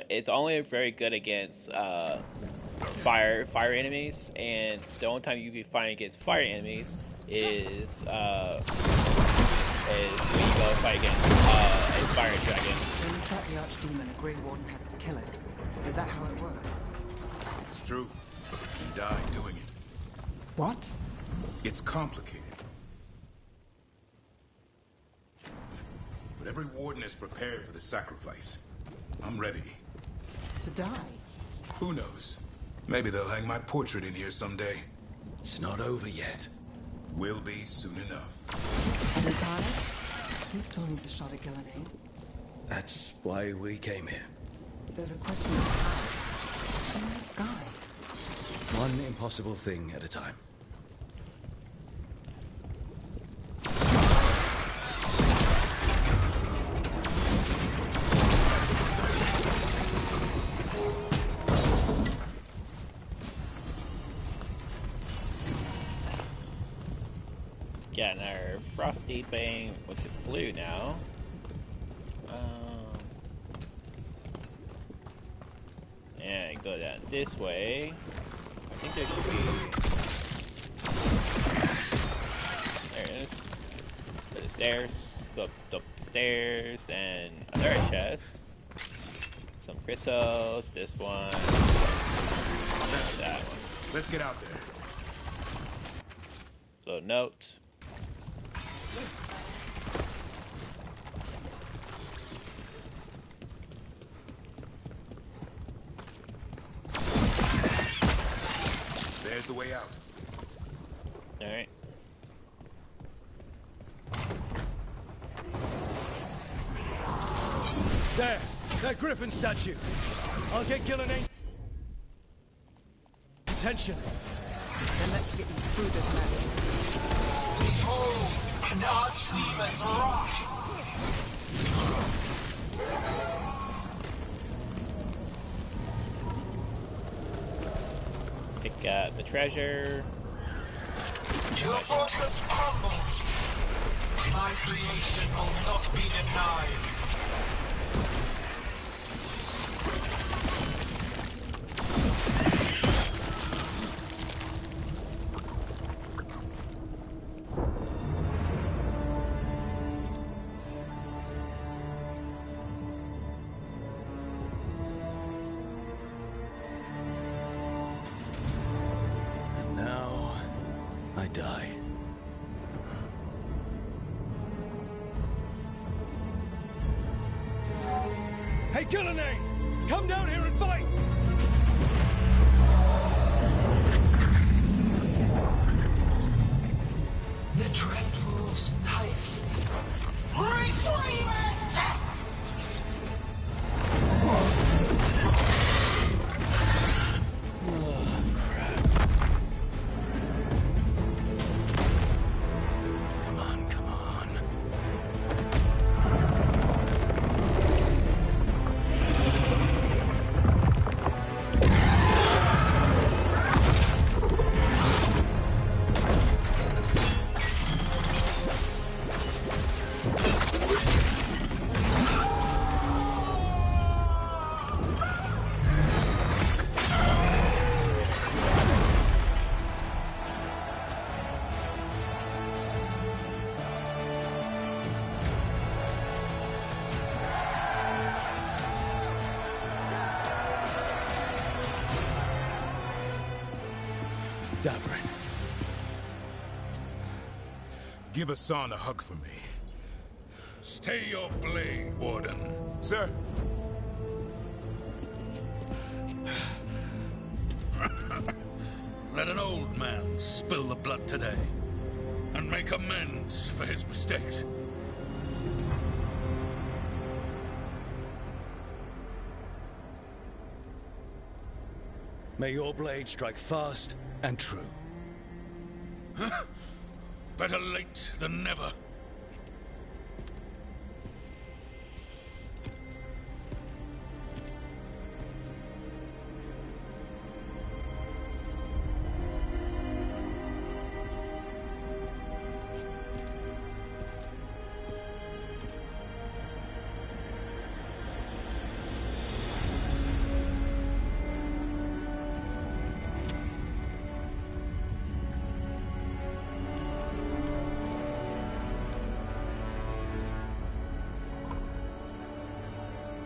it's only very good against fire enemies, and the only time you can fight against fire enemies is when you go fight against a fire dragon. When you trap the Archdemon, a Grey Warden has to kill it. Is that how it works? It's true. He died doing it. What? It's complicated. But every warden is prepared for the sacrifice. I'm ready. To die? Who knows? Maybe they'll hang my portrait in here someday. It's not over yet. Will be soon enough. And Atalis? He still needs a shot at Gillenaine. That's why we came here. There's a question of how. In the sky. One impossible thing at a time. Getting our frosty thing, which is blue now. And go down this way. I think there should be. There it is. Go to the stairs. Go up the stairs and another chest. Some crystals. This one. And that one. Let's get out there. So notes. There's the way out. Alright. There! That Griffin statue! I'll get Gillenaine's attention. Then let's get you through this mess. Behold, an Archdemon's wrath! Pick up the treasure. Your fortress crumbles. My creation will not be denied. And now, I die. Hey, Gillenane! Come down here and fight! The Dreadful's knife. Retrieve it! Come on, come on. Davrin. Give Hassan a hug for me. Stay your blade, Warden. Sir. Let an old man spill the blood today, and make amends for his mistakes. May your blade strike fast and true. Better late than never.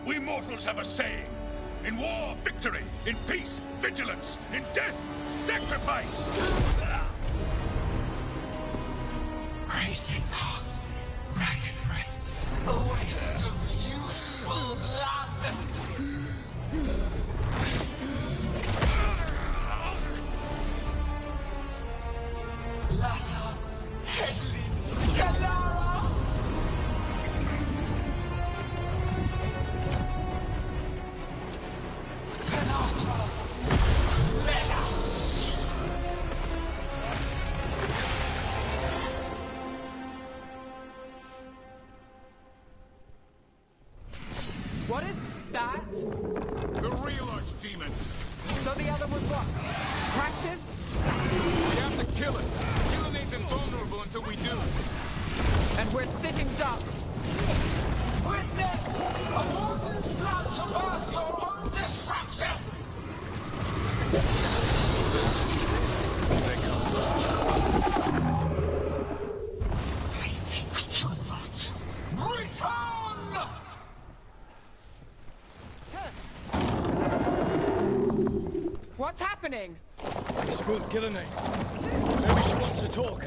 We mortals have a saying. In war, victory. In peace, vigilance. In death, sacrifice. Racing heart, ragged breath, a waste of useful blood. Lassa, Headley, Galara. What is that? The real archdemon. So the other was what? Practice? We have to kill it. Gillinane's invulnerable until we do. And we're sitting ducks. Witness a warden's blood to birth your own destruction. Fighting too much. Return! What's happening? We spooked Gillenane. Maybe she wants to talk.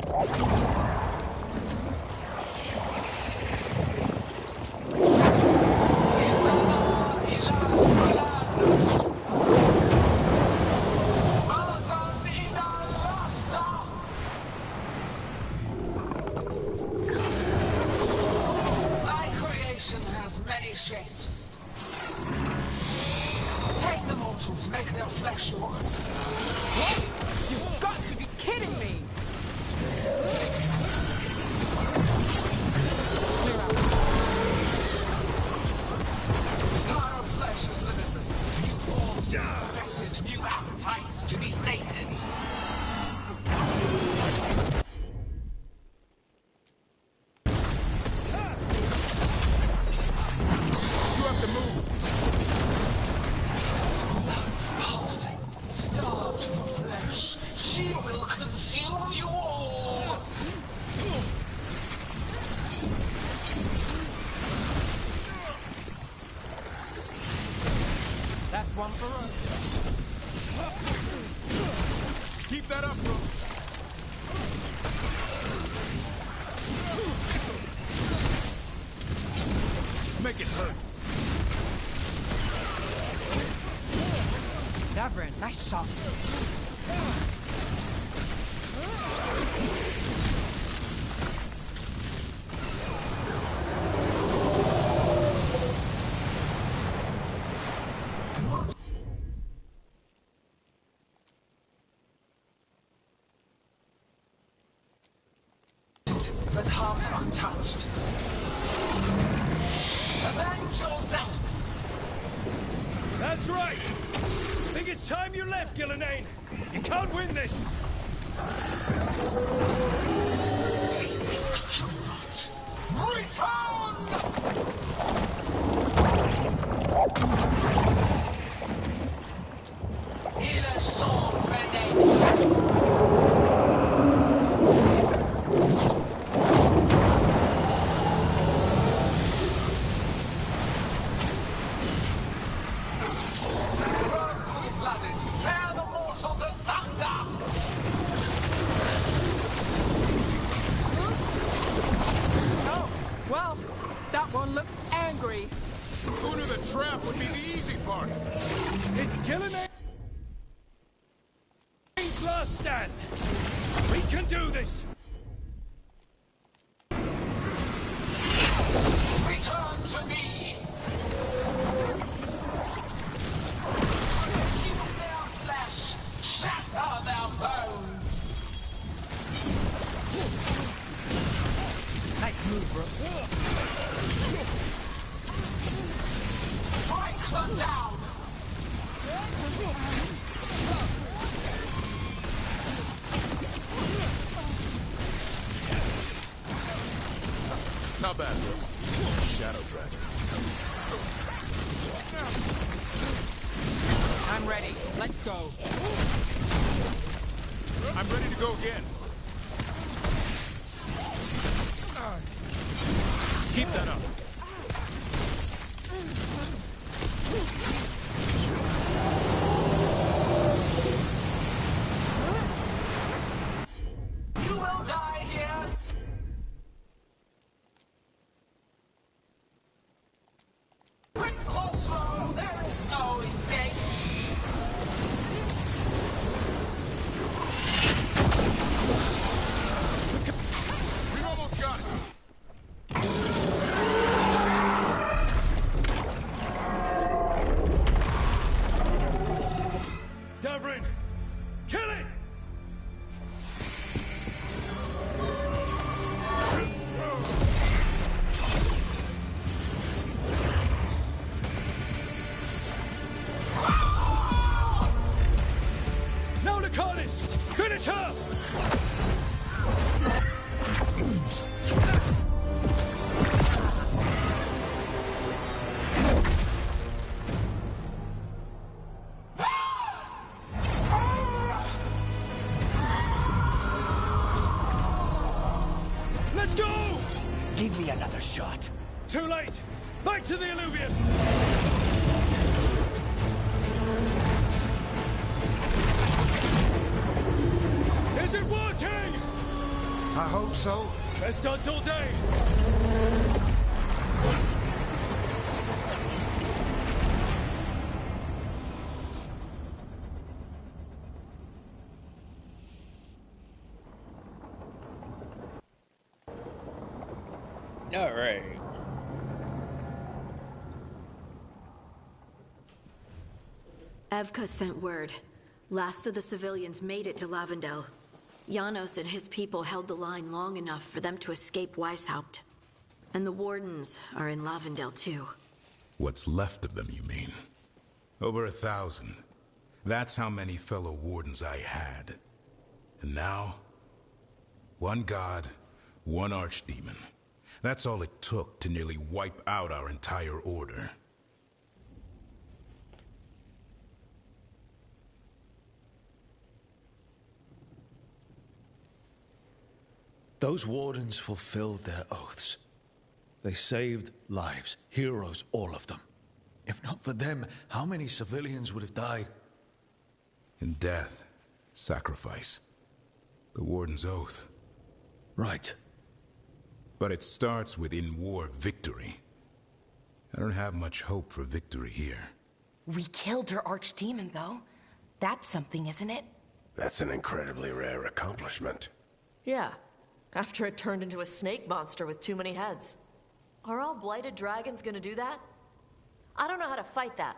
My creation has many shapes. Take the mortals, make their flesh yours. What? You've got to be kidding me! Clear out. created new appetites to be sated. You have to move. Pulsing, starved for flesh, she will consume you all! That's one for us. Keep that up, bro. Make it hurt. Davrin, nice shot. But heart untouched. Avenge yourself! That's right! Think it's time you left, Gillenane! You can't win this! Return! Healer's sword grenade! Well, that one looks angry. Who knew the trap would be the easy part? It's Gillenane's last stand! We can do this! Return to me! Consume their flesh! Shatter their bones! Nice move, bro. Strike them down! Not bad, bro. Shadow Dragon. I'm ready. Let's go. I'm ready to go again. Keep that up. You will die here! Quick crossroad, there is no escape! We've almost got it. Davrin! Kill it! Now Lucanus! Finish her! Let's go! Give me another shot. Too late! Back to the alluvion! Is it working? I hope so. Best odds all day! Alright. Evka sent word. Last of the civilians made it to Lavendel. Janos and his people held the line long enough for them to escape Weishaupt. And the Wardens are in Lavendel too. What's left of them, you mean? Over 1,000. That's how many fellow wardens I had. And now, one god, one archdemon. That's all it took to nearly wipe out our entire order. Those wardens fulfilled their oaths. They saved lives, heroes, all of them. If not for them, how many civilians would have died? In death, sacrifice. The warden's oath. Right. But it starts with in-war victory. I don't have much hope for victory here. We killed her archdemon, though. That's something, isn't it? That's an incredibly rare accomplishment. Yeah, after it turned into a snake monster with too many heads. Are all blighted dragons gonna do that? I don't know how to fight that.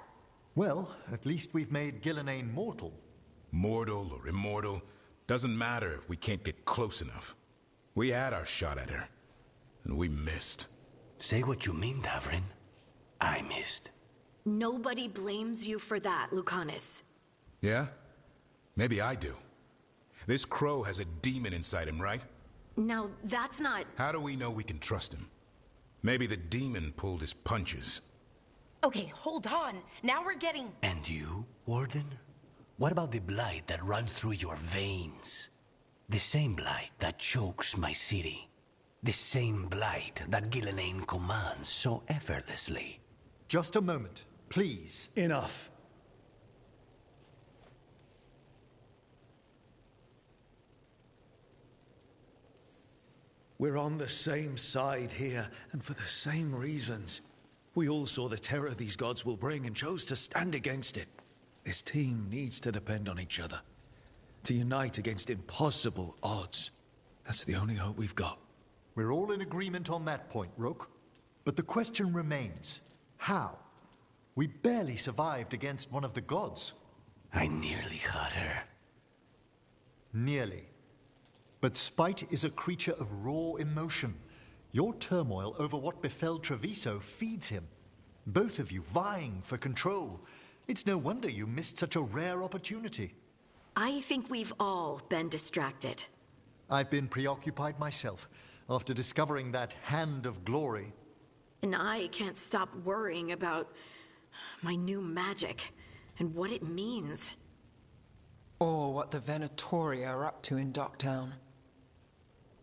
Well, at least we've made Gillenane mortal. Mortal or immortal, doesn't matter if we can't get close enough. We had our shot at her, and we missed. Say what you mean, Davrin. I missed. Nobody blames you for that, Lucanus. Yeah? Maybe I do. This crow has a demon inside him, right? Now, that's not... How do we know we can trust him? Maybe the demon pulled his punches. Okay, hold on. Now we're getting... And you, Warden? What about the blight that runs through your veins? The same blight that chokes my city. The same blight that Gillenane commands so effortlessly. Just a moment, please. Enough. We're on the same side here, and for the same reasons. We all saw the terror these gods will bring and chose to stand against it. This team needs to depend on each other. To unite against impossible odds. That's the only hope we've got. We're all in agreement on that point, Rook. But the question remains, how? We barely survived against one of the gods. I nearly had her. Nearly. But spite is a creature of raw emotion. Your turmoil over what befell Treviso feeds him. Both of you vying for control. It's no wonder you missed such a rare opportunity. I think we've all been distracted. I've been preoccupied myself after discovering that hand of glory. And I can't stop worrying about my new magic and what it means. Or what the Venatori are up to in Docktown.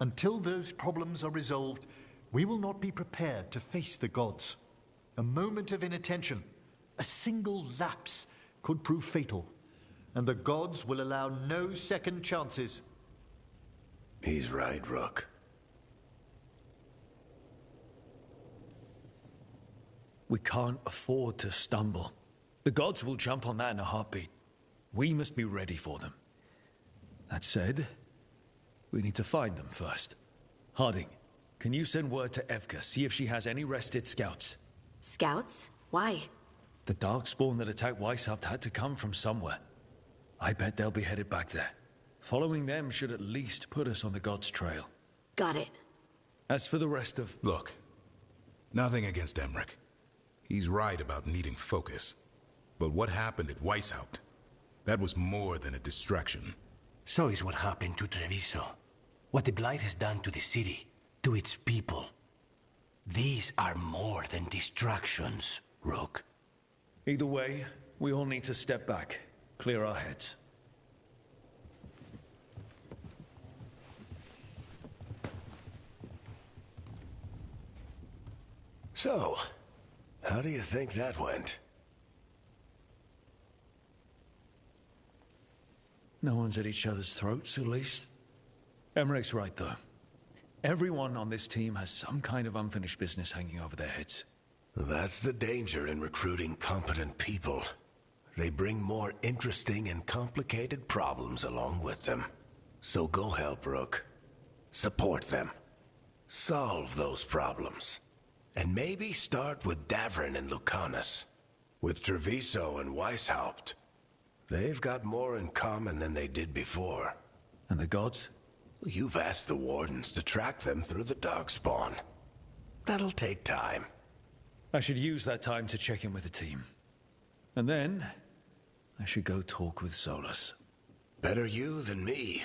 Until those problems are resolved, we will not be prepared to face the gods. A moment of inattention, a single lapse, could prove fatal, and the gods will allow no second chances. He's right, Rook. We can't afford to stumble. The gods will jump on that in a heartbeat. We must be ready for them. That said, we need to find them first. Harding, can you send word to Evka, see if she has any rested scouts? Scouts? Why? The Darkspawn that attacked Weishaupt had to come from somewhere. I bet they'll be headed back there. Following them should at least put us on the God's trail. Got it. As for the rest of... Look, nothing against Emmerich. He's right about needing focus. But what happened at Weishaupt? That was more than a distraction. So is what happened to Treviso. What the Blight has done to the city, to its people. These are more than distractions, Rook. Either way, we all need to step back, clear our heads. So, how do you think that went? No one's at each other's throats, at least. Emmerich's right, though. Everyone on this team has some kind of unfinished business hanging over their heads. That's the danger in recruiting competent people. They bring more interesting and complicated problems along with them. So go help, Rook. Support them. Solve those problems. And maybe start with Davrin and Lucanus. With Treviso and Weishaupt. They've got more in common than they did before. And the gods? You've asked the Wardens to track them through the Darkspawn. That'll take time. I should use that time to check in with the team. And then, I should go talk with Solus. Better you than me.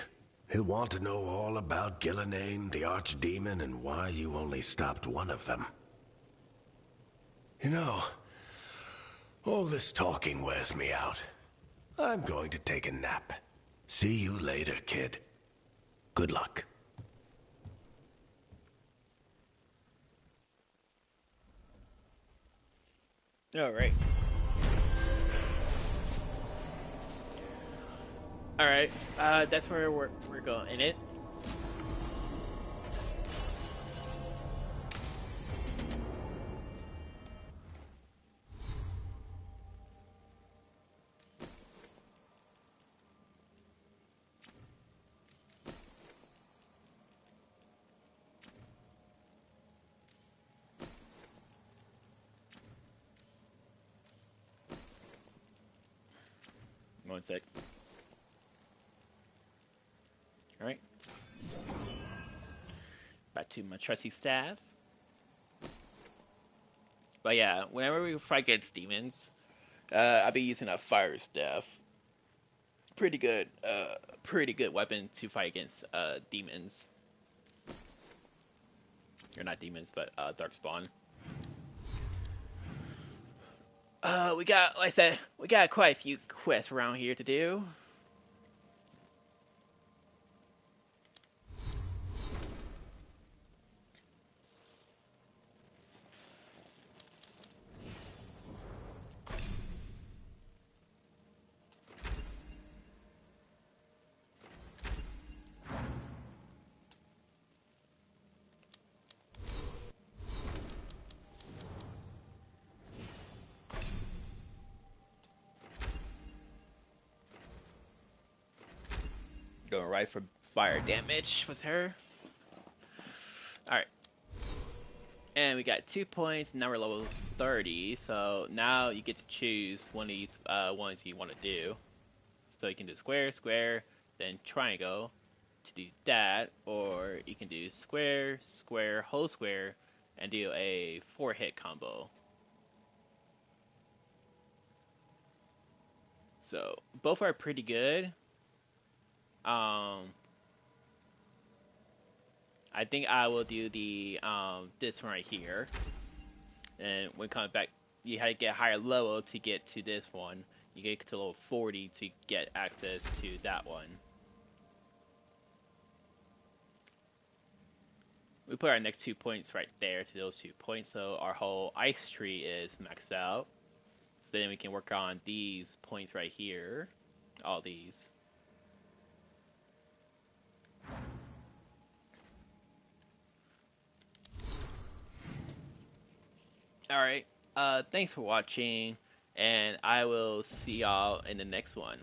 He'll want to know all about Gillenane, the Archdemon, and why you only stopped one of them. You know, all this talking wears me out. I'm going to take a nap. See you later, kid. Good luck. Alright. Alright, that's where we're going in it. One sec. Alright. Back to my trusty staff. But yeah, whenever we fight against demons, I'll be using a fire staff. Pretty good weapon to fight against demons. Or not demons, but Darkspawn. We got, like I said, we got quite a few quests around here to do. Going right for fire damage with her. Alright. And we got 2 points, now we're level 30, so now you get to choose one of these ones you want to do. So you can do square, square, then triangle to do that, or you can do square, square, whole square, and do a 4-hit combo. So both are pretty good. I think I will do the this one right here, and when coming back, you had to get a higher level to get to this one. You get to level 40 to get access to that one. We put our next 2 points right there to those 2 points, so our whole ice tree is maxed out. So then we can work on these points right here, all these. Alright, thanks for watching, and I will see y'all in the next one.